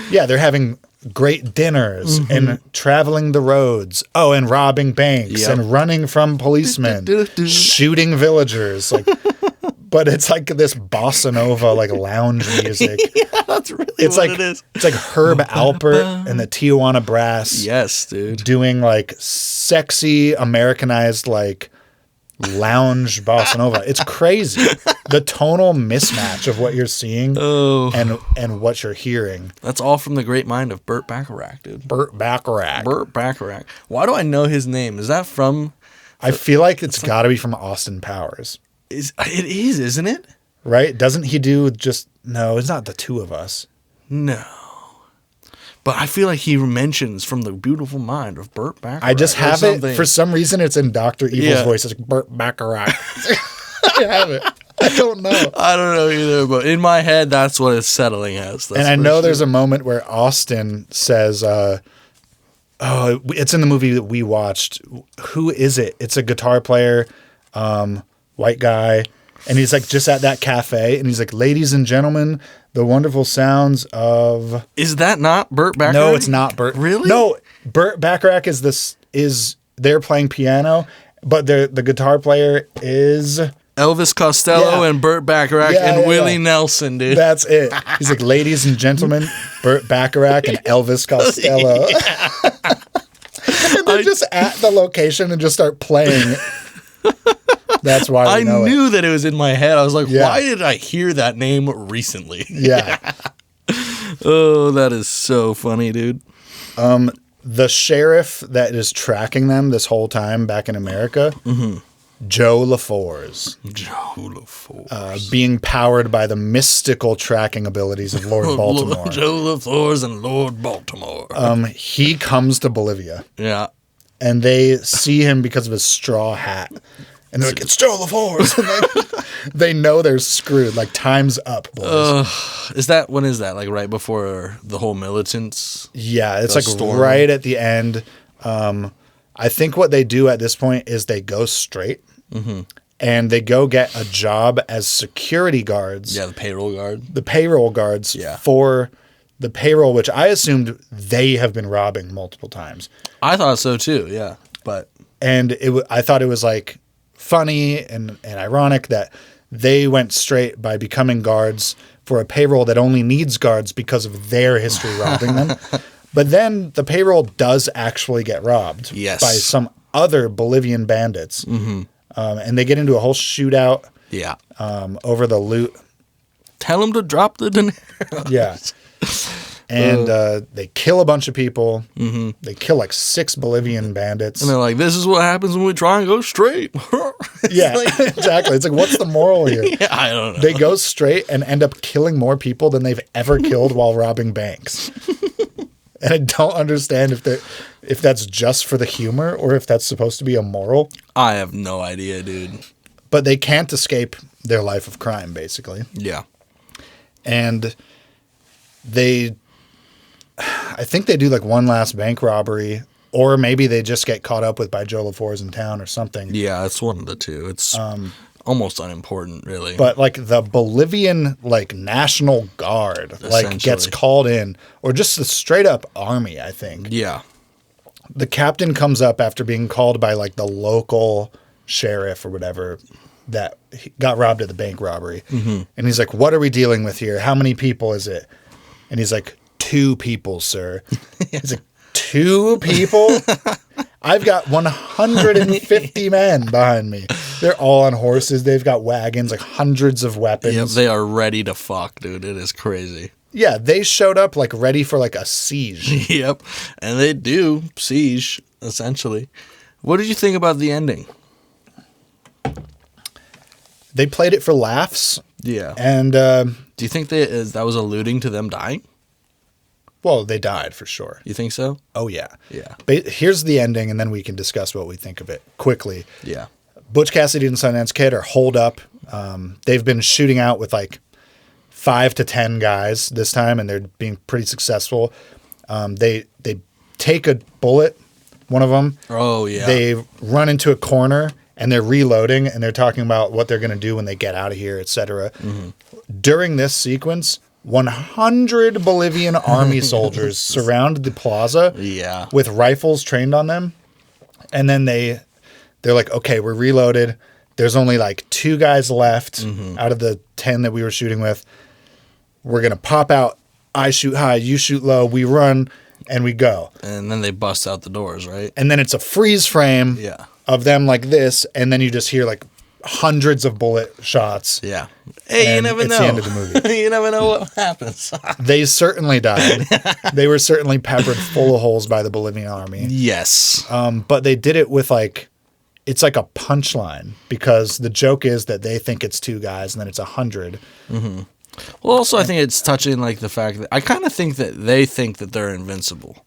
A: yeah, they're having great dinners and traveling the roads. Oh, and robbing banks and running from policemen, shooting villagers. Like, but it's like this bossa nova, like lounge music.
B: Yeah, that's really
A: it's
B: what
A: like,
B: it is.
A: It's like Herb Alpert and the Tijuana Brass.
B: Yes, dude.
A: Doing like sexy Americanized like lounge bossa nova. It's crazy. The tonal mismatch of what you're seeing and what you're hearing.
B: That's all from the great mind of Burt Bacharach, dude.
A: Burt Bacharach.
B: Burt Bacharach. Why do I know his name? Is that from...
A: I feel like it's got to be from Austin Powers.
B: It is, isn't it?
A: Right? Doesn't he do just... No, it's not The Two of Us.
B: No. But I feel like he mentions from the beautiful mind of Burt Bacharach.
A: I just have it. For some reason, it's in Dr. Evil's voice. It's like Burt Bacharach. I have it. I don't know.
B: I don't know either, but in my head, that's what it's settling as.
A: And I know there's a moment where Austin says, it's in the movie that we watched. Who is it? It's a guitar player, white guy. And he's like just at that cafe. And he's like, ladies and gentlemen, the wonderful sounds of...
B: Is that not Burt Bacharach?
A: No, it's not Burt.
B: Really?
A: No, Burt Bacharach is they're playing piano, but the guitar player is...
B: Elvis Costello and Burt Bacharach and Willie Nelson, dude.
A: That's it. He's like, ladies and gentlemen, Burt Bacharach and Elvis Costello. And they're just at the location and just start playing. That's why
B: I knew that it was in my head. I was like,
A: Yeah.
B: why did I hear that name recently?
A: Yeah.
B: Oh, that is so funny, dude.
A: The sheriff that is tracking them this whole time back in America, Joe LaForce.
B: Joe LaForce.
A: Being powered by the mystical tracking abilities of Lord Baltimore.
B: Joe LaForce and Lord Baltimore.
A: He comes to Bolivia.
B: Yeah.
A: And they see him because of his straw hat. And they're like, it's Joe LaForce. And they know they're screwed. Like, time's up, boys.
B: When is that? Like right before the whole militants?
A: Yeah, it's like right at the end. I think what they do at this point is they go straight. And they go get a job as security guards.
B: Yeah, the payroll guard.
A: The payroll guards for the payroll, which I assumed they have been robbing multiple times.
B: I thought so too, yeah.
A: And I thought it was like funny and ironic that they went straight by becoming guards for a payroll that only needs guards because of their history robbing them. But then the payroll does actually get robbed by some other Bolivian bandits. And they get into a whole shootout over the loot.
B: Tell them to drop the dinero.
A: Yeah. And they kill a bunch of people. Mm-hmm. They kill like 6 Bolivian bandits.
B: And they're like, this is what happens when we try and go straight.
A: Yeah, exactly. It's like, what's the moral here?
B: Yeah, I don't know.
A: They go straight and end up killing more people than they've ever killed while robbing banks. And I don't understand if that's just for the humor or if that's supposed to be a moral.
B: I have no idea, dude.
A: But they can't escape their life of crime, basically.
B: Yeah.
A: And I think they do like one last bank robbery, or maybe they just get caught up with by Joe LaFour's in town or something.
B: Yeah, it's one of the two. It's almost unimportant, really.
A: But like the Bolivian like National Guard like gets called in, or just the straight up army, I think.
B: Yeah.
A: The captain comes up after being called by like the local sheriff or whatever that got robbed at the bank robbery. Mm-hmm. And he's like, what are we dealing with here? How many people is it? And he's like, 2 people, sir. He's like, 2 people? I've got 150 men behind me. They're all on horses. They've got wagons, like hundreds of weapons.
B: Yep, they are ready to fuck, dude. It is crazy.
A: Yeah, they showed up like ready for like a siege.
B: Yep, and they do siege, essentially. What did you think about the ending?
A: They played it for laughs.
B: Yeah.
A: And
B: do you think that was alluding to them dying?
A: Well, they died for sure.
B: You think so?
A: Oh, yeah.
B: Yeah.
A: But here's the ending, and then we can discuss what we think of it quickly.
B: Yeah.
A: Butch Cassidy and Sundance Kid are holed up. They've been shooting out with like 5 to 10 guys this time, and they're being pretty successful. They take a bullet, one of them.
B: Oh, yeah.
A: They run into a corner, and they're reloading, and they're talking about what they're going to do when they get out of here, etc. Mm-hmm. During this sequence, 100 Bolivian army soldiers surround the plaza with rifles trained on them. And then they're like, okay, we're reloaded. There's only like 2 guys left out of the 10 that we were shooting with. We're going to pop out. I shoot high, you shoot low. We run and we go.
B: And then they bust out the doors, right?
A: And then it's a freeze frame of them like this. And then you just hear like hundreds of bullet shots.
B: Yeah. Hey, you never know.
A: It's the end of the movie.
B: You never know what happens.
A: They certainly died. They were certainly peppered full of holes by the Bolivian army.
B: Yes.
A: But they did it with like, it's like a punchline, because the joke is that they think it's 2 guys and then it's 100.
B: Mm-hmm. Well, also I think it's touching like the fact that I kind of think that they think that they're invincible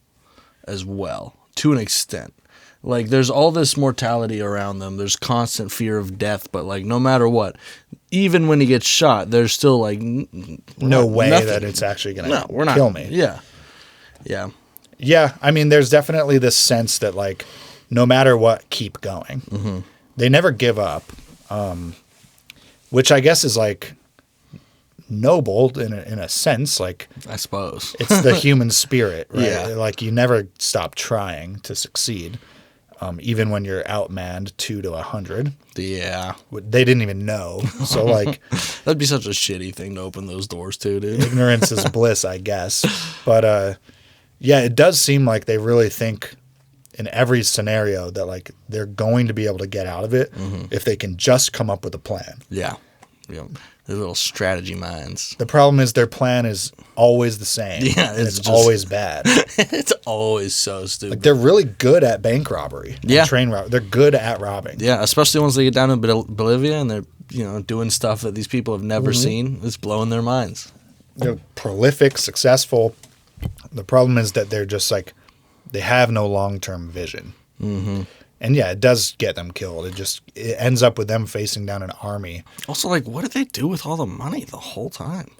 B: as well, to an extent. Like, there's all this mortality around them. There's constant fear of death, but, like, no matter what, even when he gets shot, there's still, like,
A: no way that it's actually going to kill me.
B: Yeah. Yeah.
A: Yeah, I mean, there's definitely this sense that, like, no matter what, keep going. Mm-hmm. They never give up, which I guess is, like, noble in a sense. Like,
B: I suppose.
A: It's the human spirit, right?
B: Yeah.
A: Like, you never stop trying to succeed. Even when you're outmanned 2 to 100.
B: Yeah.
A: They didn't even know. So, like...
B: That'd be such a shitty thing to open those doors to, dude.
A: Ignorance is bliss, I guess. But, yeah, it does seem like they really think in every scenario that, like, they're going to be able to get out of it if they can just come up with a plan.
B: Yeah. Yeah. They're little strategy minds.
A: The problem is their plan is always the same.
B: Yeah,
A: it's always bad.
B: It's always so stupid.
A: Like, they're really good at bank robbery.
B: Yeah.
A: Train robbery. They're good at robbing.
B: Yeah, especially once they get down to Bolivia and they're, doing stuff that these people have never seen. It's blowing their minds.
A: They're prolific, successful. The problem is that they're just like, they have no long-term vision. Mm-hmm. And yeah, it does get them killed. It ends up with them facing down an army.
B: Also, like, what did they do with all the money the whole time?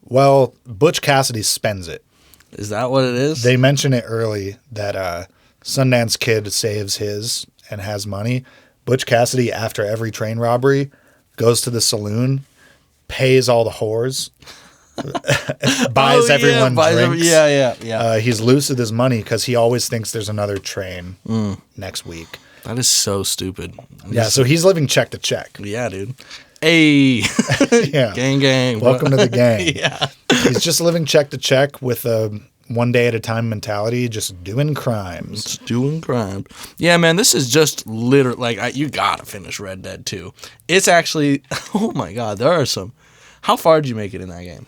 A: Well, Butch Cassidy spends it.
B: Is that what it is?
A: They mention it early that Sundance Kid saves his and has money. Butch Cassidy, after every train robbery, goes to the saloon, pays all the whores, buys everyone drinks. He's loose with his money because he always thinks there's another train next week.
B: That is so stupid.
A: So he's living check to check.
B: Yeah, dude. Hey.
A: Yeah.
B: Gang.
A: Welcome to the gang.
B: Yeah.
A: He's just living check to check with a one day at a time mentality, just doing crimes.
B: Just doing crime. Yeah, man, this is just literally, like, you gotta finish Red Dead 2. It's actually, oh my God, there are some. How far did you make it in that game?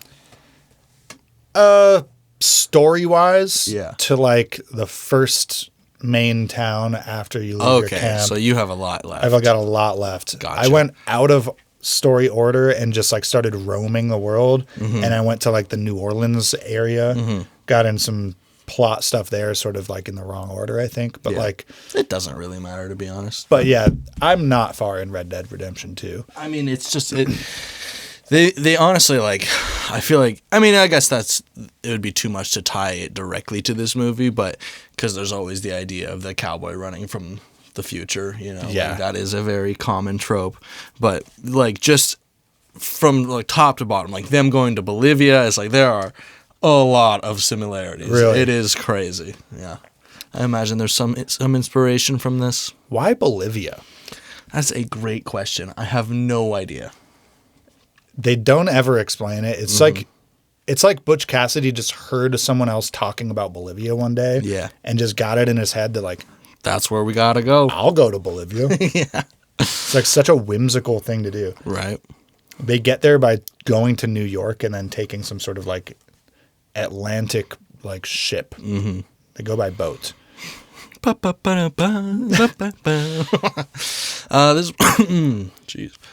A: story-wise,
B: Yeah.
A: to like the first main town after you leave your camp.
B: So you have a lot left.
A: I've got a lot left.
B: Gotcha.
A: I went out of story order and just like started roaming the world, and I went to like the New Orleans area, got in some plot stuff there, sort of like in the wrong order, I think. But like,
B: it doesn't really matter, to be honest.
A: but yeah, I'm not far in Red Dead Redemption 2.
B: I mean, it's just They honestly, like, I feel like, I mean, I guess it would be too much to tie it directly to this movie, but because there's always the idea of the cowboy running from the future, you know,
A: Yeah.
B: like, that is a very common trope. But like, just from like top to bottom, like them going to Bolivia, it's like there are a lot of similarities.
A: Really?
B: It is crazy. Yeah. I imagine there's some inspiration from this.
A: Why Bolivia?
B: That's a great question. I have no idea.
A: They don't ever explain it. It's like Butch Cassidy just heard someone else talking about Bolivia one day,
B: Yeah.
A: and just got it in his head to like,
B: That's where we gotta go.
A: I'll go to Bolivia.
B: Yeah.
A: It's like such a whimsical thing to do.
B: Right.
A: They get there by going to New York and then taking some sort of like Atlantic like ship. Mm-hmm. They go by boat.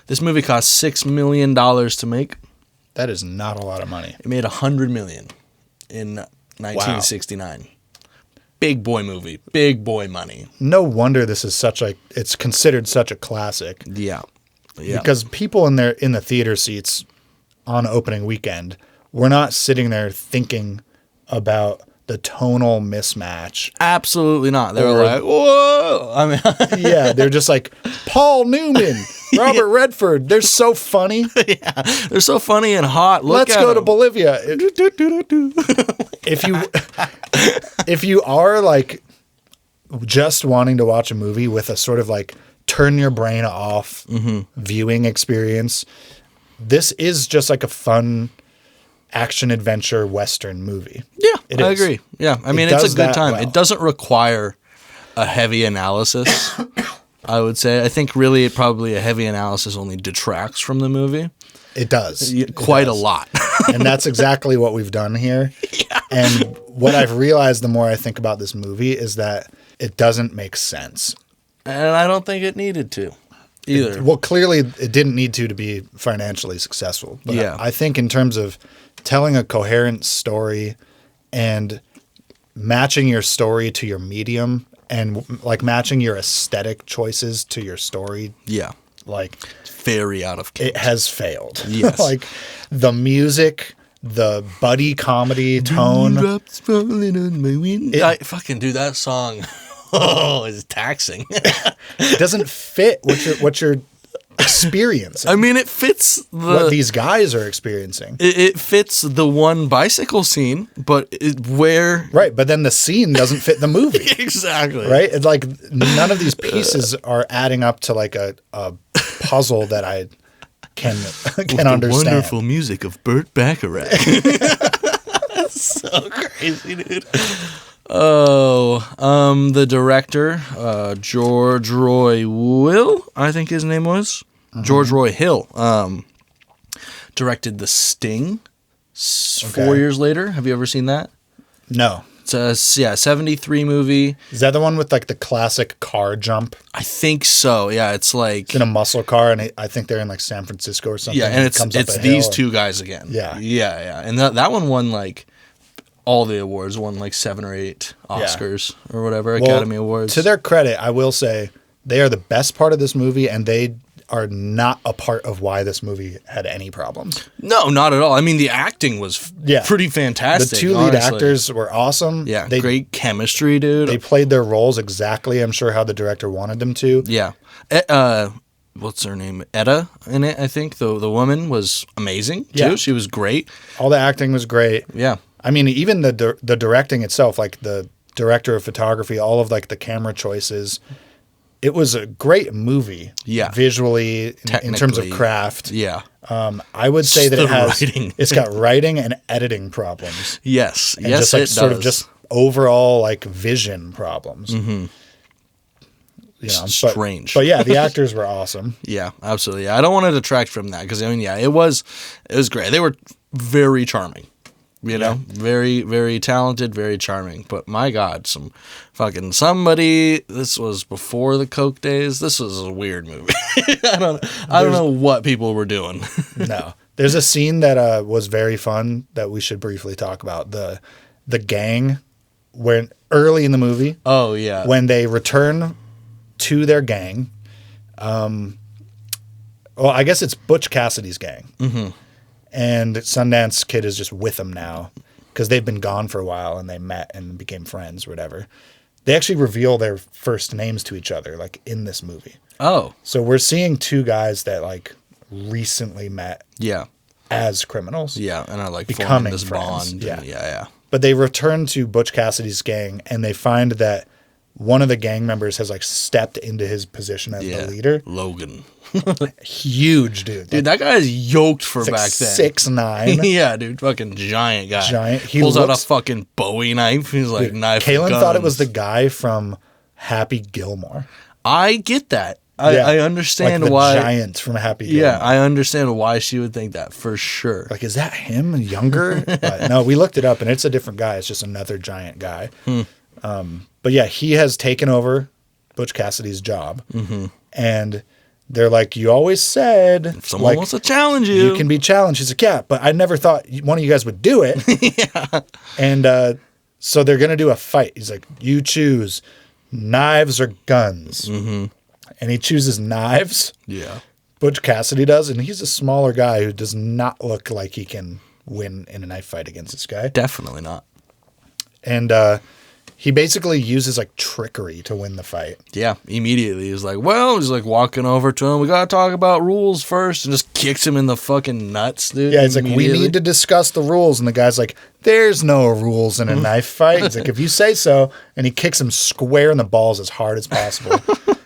B: This movie cost $6 million to make.
A: That is not a lot of money.
B: It made $100 million in 1969. Wow. Big boy movie, big boy money.
A: No wonder this is it's considered such a classic.
B: Yeah. Yeah.
A: Because people in the theater seats on opening weekend were not sitting there thinking about the tonal mismatch.
B: Absolutely not. They were like, whoa. I mean,
A: yeah, they're just like, Paul Newman, Robert Redford. They're so funny.
B: Yeah, they're so funny and hot.
A: Let's go to Bolivia. If you are like just wanting to watch a movie with a sort of like turn your brain off viewing experience, this is just like a fun action adventure Western movie.
B: Yeah, I agree. Yeah, I mean, it's a good time.
A: Well.
B: It doesn't require a heavy analysis, I would say. I think really probably a heavy analysis only detracts from the movie.
A: It does.
B: Quite a lot.
A: And that's exactly what we've done here. Yeah. And what I've realized the more I think about this movie is that it doesn't make sense.
B: And I don't think it needed to either.
A: Well, clearly it didn't need to be financially successful. But
B: yeah.
A: I think in terms of telling a coherent story and matching your story to your medium and like matching your aesthetic choices to your story.
B: Yeah.
A: Like
B: very out of kilter.
A: It has failed.
B: Yes.
A: Like the music, the buddy comedy tone.
B: Drops falling on my window. I fucking do that song. Oh, it's taxing.
A: It doesn't fit what you're experiencing.
B: I mean, it fits
A: what these guys are experiencing.
B: It fits the one bicycle scene, but
A: right, but then the scene doesn't fit the movie.
B: Exactly.
A: Right? It's like none of these pieces are adding up to like a puzzle that I can understand.
B: The wonderful music of Burt Bacharach. That's so crazy, dude. Oh, the director, George Roy Will, I think his name was. George Roy Hill, directed The Sting 4 years later. Have you ever seen that?
A: No.
B: It's a 73 movie.
A: Is that the one with like the classic car jump?
B: I think so. Yeah, it's like...
A: It's in a muscle car, and I think they're in like San Francisco or something.
B: Yeah, and it's these two guys again.
A: Yeah.
B: Yeah. And that one won like... all the awards, won like 7 or 8 Oscars or whatever, Academy Awards.
A: To their credit, I will say they are the best part of this movie, and they are not a part of why this movie had any problems.
B: No, not at all. I mean, the acting was pretty fantastic.
A: The two lead actors were awesome.
B: Yeah, great chemistry, dude.
A: They played their roles exactly, I'm sure, how the director wanted them to.
B: Yeah. What's her name? Etta in it, I think. The woman was amazing, too. Yeah. She was great.
A: All the acting was great.
B: Yeah.
A: I mean, even the directing itself, like the director of photography, all of like the camera choices, it was a great movie.
B: Yeah,
A: visually, in terms of craft.
B: Yeah,
A: I would say that it's got writing and editing problems.
B: Yes,
A: and just like it sort of just overall like vision problems.
B: Mm-hmm.
A: You know,
B: strange,
A: but yeah, the actors were awesome.
B: Yeah, absolutely. Yeah, I don't want to detract from that because I mean, yeah, it was great. They were very charming. You know, very, very talented, very charming. But my God, some fucking somebody. This was before the Coke days. This was a weird movie. I don't know what people were doing.
A: No, there's a scene that was very fun that we should briefly talk about. The gang, when early in the movie.
B: Oh yeah.
A: When they return to their gang. Well, I guess it's Butch Cassidy's gang. Mm-hmm. And Sundance Kid is just with them now because they've been gone for a while and they met and became friends or whatever. They actually reveal their first names to each other, like in this movie.
B: Oh.
A: So we're seeing two guys that like recently met as criminals.
B: Yeah, and are like
A: becoming
B: this
A: friends.
B: Bond.
A: Yeah. But they return to Butch Cassidy's gang and they find that one of the gang members has like stepped into his position as the leader.
B: Logan.
A: Huge dude.
B: Dude, that guy is yoked for
A: like
B: back then.
A: 6'9".
B: Yeah, dude. Fucking giant guy.
A: Giant. He
B: pulls out a fucking Bowie knife. He's like, knife.
A: Kaylin thought it was the guy from Happy Gilmore.
B: I get that. I understand
A: like the
B: why.
A: Giant from Happy Gilmore.
B: Yeah, I understand why she would think that for sure.
A: Like, is that him younger? But no, we looked it up and it's a different guy. It's just another giant guy. But yeah, he has taken over Butch Cassidy's job. Mm-hmm. And they're like, you always said
B: if someone wants to challenge you,
A: you can be challenged. He's like, yeah, but I never thought one of you guys would do it. Yeah. And so they're going to do a fight. He's like, you choose knives or guns. Mm-hmm. And he chooses knives. Yeah. Butch Cassidy does. And he's a smaller guy who does not look like he can win in a knife fight against this guy.
B: Definitely not.
A: And he basically uses like trickery to win the fight.
B: Yeah, immediately. He's like, he's like walking over to him. We got to talk about rules first, and just kicks him in the fucking nuts, dude.
A: Yeah, it's like, we need to discuss the rules. And the guy's like, there's no rules in a knife fight. He's like, if you say so. And he kicks him square in the balls as hard as possible.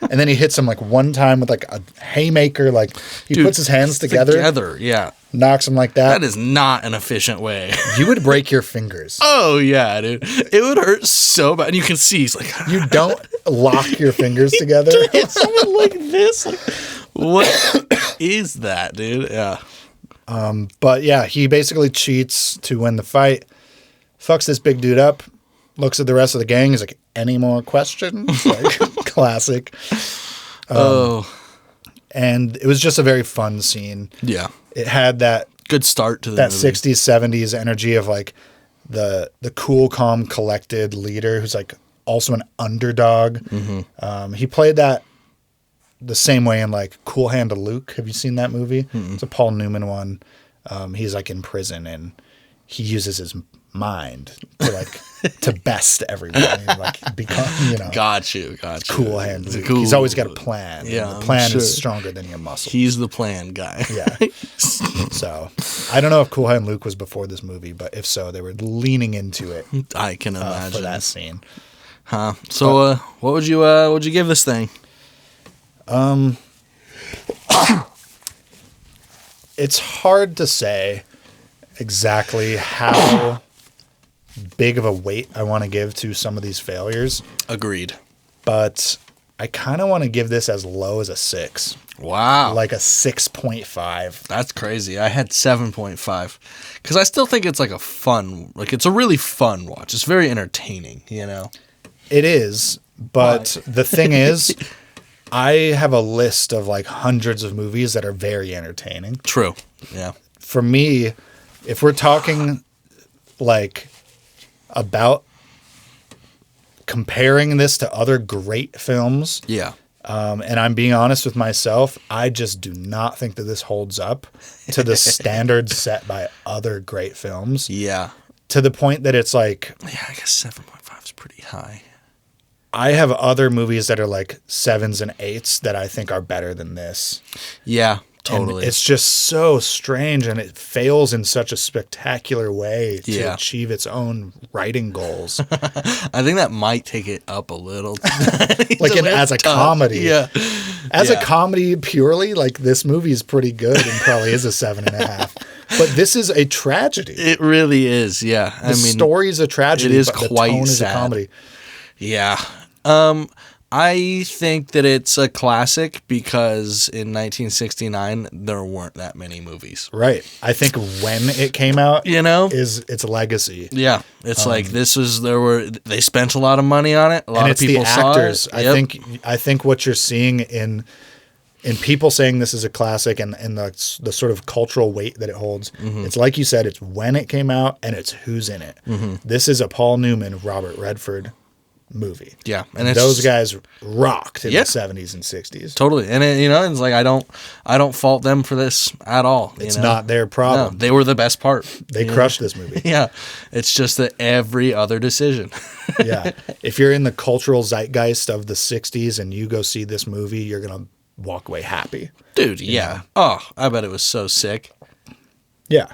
A: And then he hits him like one time with like a haymaker. Like he puts his hands together.
B: Yeah.
A: Knocks him like that.
B: That is not an efficient way.
A: You would break your fingers.
B: Oh, yeah, dude. It would hurt so bad. And you can see he's like...
A: You don't lock your fingers together.
B: Hit someone like this. Like, what is that, dude? Yeah.
A: But yeah, he basically cheats to win the fight. Fucks this big dude up. Looks at the rest of the gang. He's like, any more questions? Like, classic. And it was just a very fun scene. Yeah. It had that
B: good start to the
A: that
B: movie.
A: 60s, 70s energy of like the cool, calm, collected leader who's like also an underdog. Mm-hmm. He played that the same way in like Cool Hand of Luke. Have you seen that movie? Mm-hmm. It's a Paul Newman one. He's like in prison and he uses his mind to like to best everyone. Like become,
B: got you.
A: Cool Hand. He's always got a plan.
B: Yeah,
A: the plan is stronger than your muscle.
B: He's the plan guy.
A: Yeah. So I don't know if Cool Hand Luke was before this movie, but if so, they were leaning into it.
B: I can imagine
A: for that scene.
B: Huh. So what would you give this thing?
A: It's hard to say exactly how big of a weight I want to give to some of these failures.
B: Agreed.
A: But I kind of want to give this as low as a 6.
B: Wow.
A: Like a 6.5.
B: That's crazy. I had 7.5. Because I still think it's like it's a really fun watch. It's very entertaining,
A: It is. But the thing is, I have a list of like hundreds of movies that are very entertaining.
B: True. Yeah.
A: For me, if we're talking like about comparing this to other great films, and I'm being honest with myself, I just do not think that this holds up to the standards set by other great films. Yeah. To the point that it's like...
B: Yeah, I guess 7.5 is pretty high.
A: I have other movies that are like 7s and 8s that I think are better than this.
B: Yeah. Totally.
A: And it's just so strange, and it fails in such a spectacular way to achieve its own writing goals.
B: I think that might take it up a little.
A: Like as a comedy. Yeah. As a comedy purely, like this movie is pretty good and probably is a 7.5. But this is a tragedy.
B: It really is, yeah.
A: The story is a tragedy,
B: it is
A: but
B: quite
A: the tone
B: sad.
A: is a comedy.
B: Yeah. I think that it's a classic because in 1969 there weren't that many movies.
A: Right. I think when it came out, is its legacy.
B: Yeah, it's like they spent a lot of money on it. A lot of people saw it.
A: I think what you're seeing in people saying this is a classic and the sort of cultural weight that it holds, it's like you said, it's when it came out and it's who's in it. This is a Paul Newman, Robert Redford movie.
B: Yeah,
A: and those guys rocked in the 70s and 60s.
B: Totally. And it's like I don't fault them for this at all.
A: It's not their problem.
B: No, they were the best part.
A: They crushed this movie.
B: Yeah. It's just that every other decision.
A: Yeah. If you're in the cultural zeitgeist of the 60s and you go see this movie, you're going to walk away happy.
B: Dude, yeah. Oh, I bet it was so sick.
A: Yeah.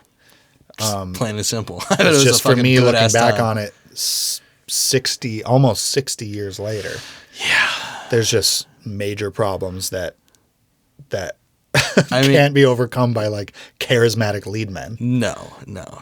B: Plain and simple. I bet it
A: was
B: just
A: a for me looking back
B: time.
A: on it almost 60 years later.
B: Yeah.
A: There's just major problems that can't be overcome by like charismatic lead men.
B: No,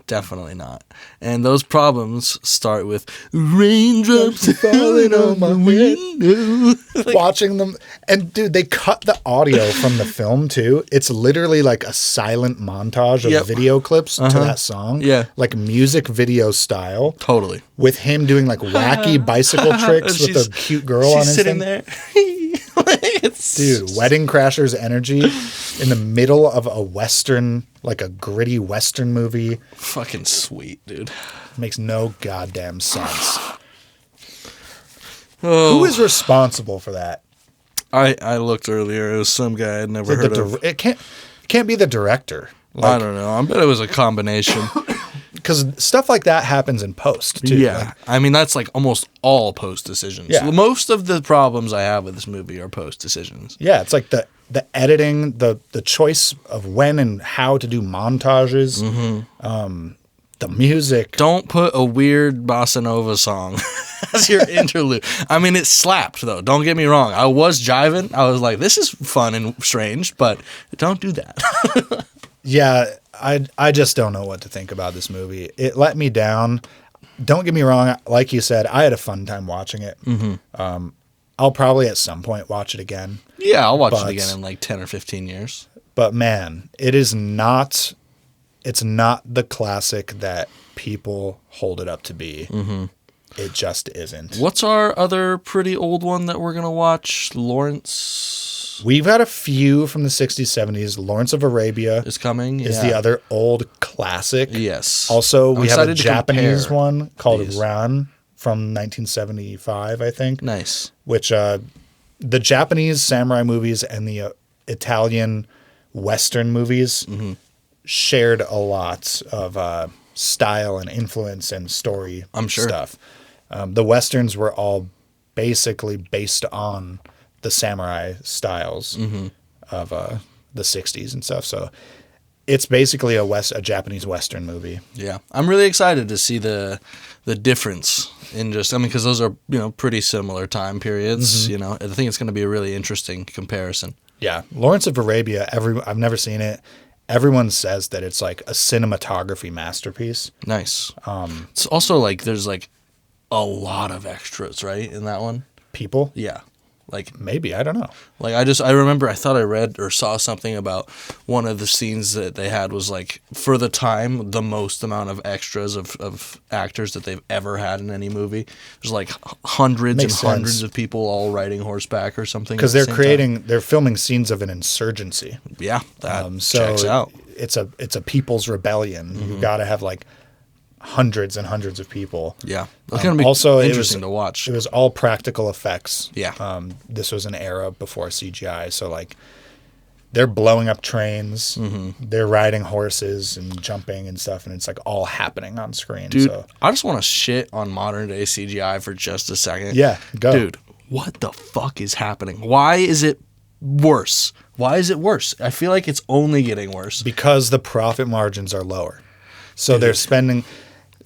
B: definitely not. And those problems start with raindrops falling on my window.
A: Watching them, and dude, they cut the audio from the film too. It's literally like a silent montage of video clips to that song.
B: Yeah,
A: like music video style.
B: Totally.
A: With him doing like wacky bicycle tricks with a cute girl on his
B: sitting
A: thing.
B: there.
A: Dude, Wedding Crashers energy in the middle of a Western, like a gritty Western movie.
B: Fucking sweet, dude.
A: Makes no goddamn sense.
B: Oh.
A: Who is responsible for that?
B: I looked earlier. It was some guy I'd never heard of.
A: It can't be the director.
B: I don't know. I bet it was a combination.
A: Because stuff like that happens in post, too.
B: Yeah. I mean, that's like almost all post decisions.
A: Yeah.
B: Most of the problems I have with this movie are post decisions.
A: Yeah, it's like the editing, the choice of when and how to do montages, the music.
B: Don't put a weird bossa nova song as your interlude. I mean, it slapped, though. Don't get me wrong. I was jiving. I was like, this is fun and strange, but don't do that.
A: Yeah, I just don't know what to think about this movie. It let me down. Don't get me wrong. Like you said, I had a fun time watching it. I'll probably at some point watch it again.
B: Yeah, I'll watch it again in like 10 or 15 years.
A: But man, it's not the classic that people hold it up to be. It just isn't.
B: What's our other pretty old one that we're going to watch? Lawrence?
A: We've got a few from the 60s, 70s. Lawrence of Arabia
B: is coming.
A: Is the other old classic.
B: Yes.
A: Also, we have a Japanese one called Ran from 1975, I think.
B: Nice.
A: Which the Japanese samurai movies and the Italian Western movies shared a lot of style and influence and story stuff. The Westerns were all basically based on the samurai styles of the 60s and stuff. So it's basically a Japanese Western movie.
B: Yeah. I'm really excited to see the difference in because those are, pretty similar time periods, I think it's going to be a really interesting comparison.
A: Yeah. Lawrence of Arabia, I've never seen it. Everyone says that it's like a cinematography masterpiece.
B: Nice. It's also like there's like a lot of extras, right, in that one?
A: People?
B: Yeah. Like
A: maybe, I don't know.
B: Like I remember I thought I read or saw something about one of the scenes that they had was like for the time the most amount of extras of actors that they've ever had in any movie. There's like hundreds hundreds of people all riding horseback or something.
A: Because they're filming scenes of an insurgency.
B: Yeah, that checks out.
A: It's a people's rebellion. You've got to have like hundreds and hundreds of people.
B: Yeah. It's going to be also interesting to watch.
A: It was all practical effects.
B: Yeah.
A: This was an era before CGI. So, like, they're blowing up trains. They're riding horses and jumping and stuff. And it's, like, all happening on screen.
B: Dude, I just want to shit on modern-day CGI for just a second.
A: Yeah, go.
B: Dude, what the fuck is happening? Why is it worse? Why is it worse? I feel like it's only getting worse.
A: Because the profit margins are lower. So they're spending...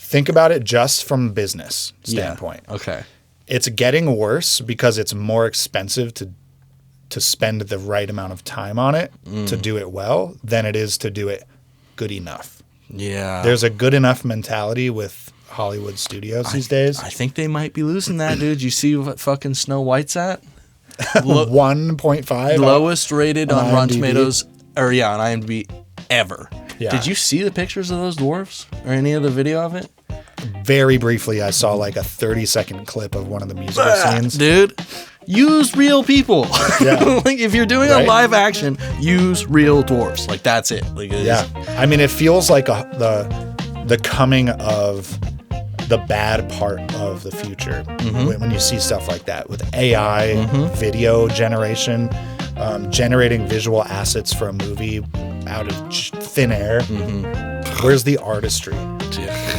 A: Think about it just from a business standpoint.
B: Yeah. Okay.
A: It's getting worse because it's more expensive to spend the right amount of time on it to do it well than it is to do it good enough.
B: Yeah.
A: There's a good enough mentality with Hollywood studios these days.
B: I think they might be losing that, dude. You see what fucking Snow White's at?
A: 1.5.
B: Lowest rated on Rotten
A: IMDb.
B: Tomatoes, or yeah, on IMDb ever.
A: Yeah.
B: Did you see the pictures of those dwarves or any of the video of it?
A: Very briefly, I saw like a 30-second clip of one of the musical scenes.
B: Dude, use real people.
A: Yeah.
B: Like if you're doing a live action, use real dwarves. Like that's it. Like
A: I mean, it feels like the coming of the bad part of the future when you see stuff like that with AI, video generation, generating visual assets for a movie out of thin air. Where's the artistry?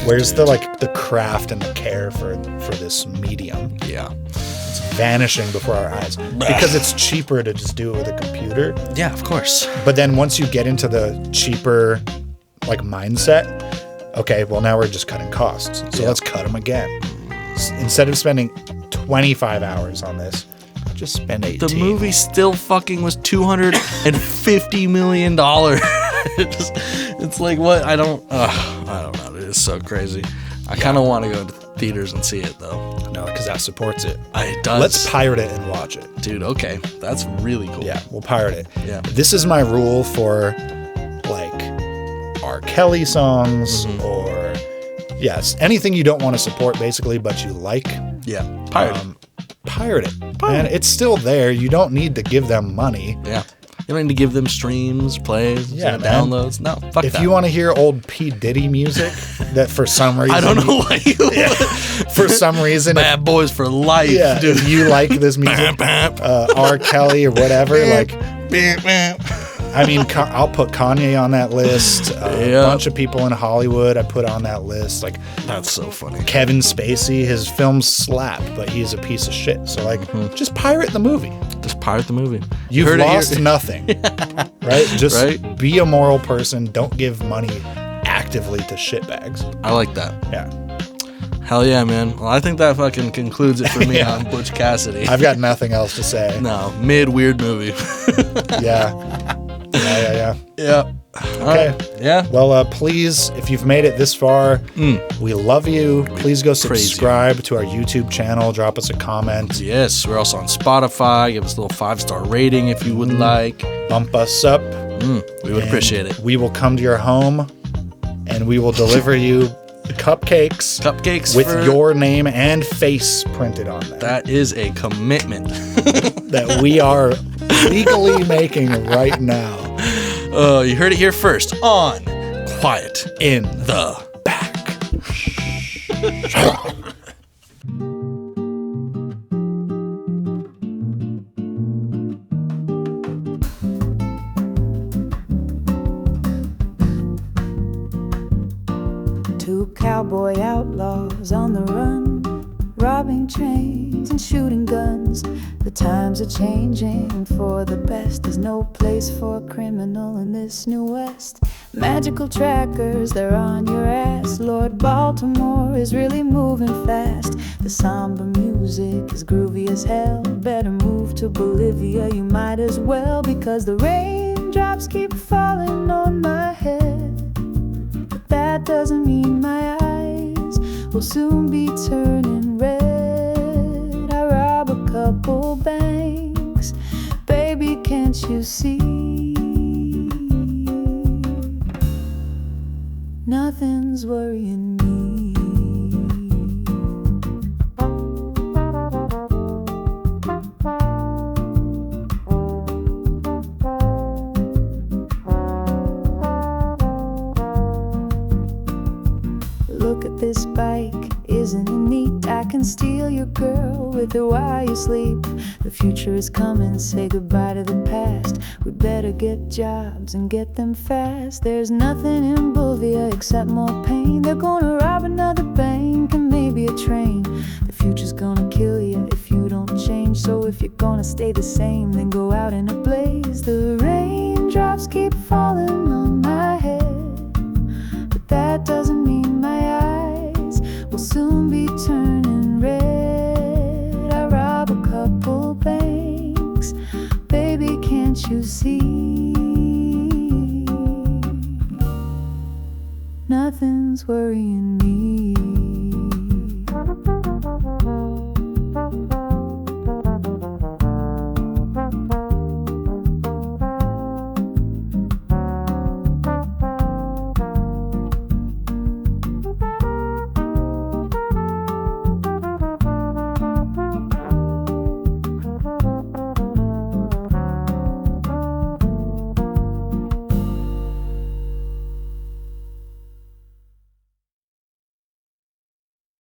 A: Where's the craft and the care for this medium?
B: Yeah.
A: It's vanishing before our eyes because it's cheaper to just do it with a computer.
B: Yeah, of course.
A: But then once you get into the cheaper like mindset, okay, well now we're just cutting costs. So let's cut them again. Instead of spending 25 hours on this, just spend 18.
B: The movie still fucking was $250 million. It's like what? I don't know. Dude. It's so crazy. I kind of want to go to theaters and see it though.
A: No, because that supports it.
B: It does.
A: Let's pirate it and watch it.
B: Dude, okay. That's really cool.
A: Yeah, we'll pirate it.
B: Yeah.
A: This is my rule for like R. Kelly songs or anything you don't want to support basically, but you like.
B: Yeah. Pirate
A: it. And it's still there. You don't need to give them money.
B: Yeah. You don't need to give them streams, plays, downloads. No, fuck
A: if
B: that.
A: you want to hear old P. Diddy music that for some reason...
B: I don't know why you...
A: For some reason...
B: Bad Boys for Life, dude.
A: If you like this music, R. Kelly or whatever, like... I mean, I'll put Kanye on that list. A bunch of people in Hollywood I put on that list. Like,
B: that's so funny.
A: Kevin Spacey, his films slap, but he's a piece of shit. So, like, just pirate the movie.
B: Just pirate the movie.
A: You've lost nothing, right? Just be a moral person. Don't give money actively to shitbags.
B: I like that.
A: Yeah.
B: Hell yeah, man. Well, I think that fucking concludes it for me on Butch Cassidy.
A: I've got nothing else to say.
B: No, weird movie.
A: Yeah.
B: Yeah.
A: Okay.
B: Yeah.
A: Well, please, if you've made it this far, we love you. Please go subscribe to our YouTube channel. Drop us a comment.
B: Yes, we're also on Spotify. Give us a little 5-star rating if you would like.
A: Bump us up.
B: We would appreciate it.
A: We will come to your home, and we will deliver you cupcakes with your name and face printed on them.
B: That is a commitment
A: that we are legally making right now.
B: You heard it here first on Quiet
A: in the Back.
C: Two cowboy outlaws on the run, robbing trains and shooting guns. The times are changing for the best. There's no place for a criminal in this new west. Magical trackers, they're on your ass. Lord Baltimore is really moving fast. The somber music is groovy as hell. Better move to Bolivia, you might as well, because the raindrops keep falling on my head. But that doesn't mean my eyes will soon be turning red. I rob a couple banks, baby, can't you see? Nothing's worrying me. Look at this bike, isn't it neat? I can steal your girl with her while you sleep. The future is coming, say goodbye to the past. We better get jobs and get them fast. There's nothing in Bolivia except more pain. They're gonna rob another bank and maybe a train. The future's gonna kill you if you don't change. So if you're gonna stay the same, then go out in a blaze. The raindrops keep falling on my head, but that doesn't mean my eyes will soon be turning red. I rob a couple banks, baby, can't you see? Nothing's worrying me.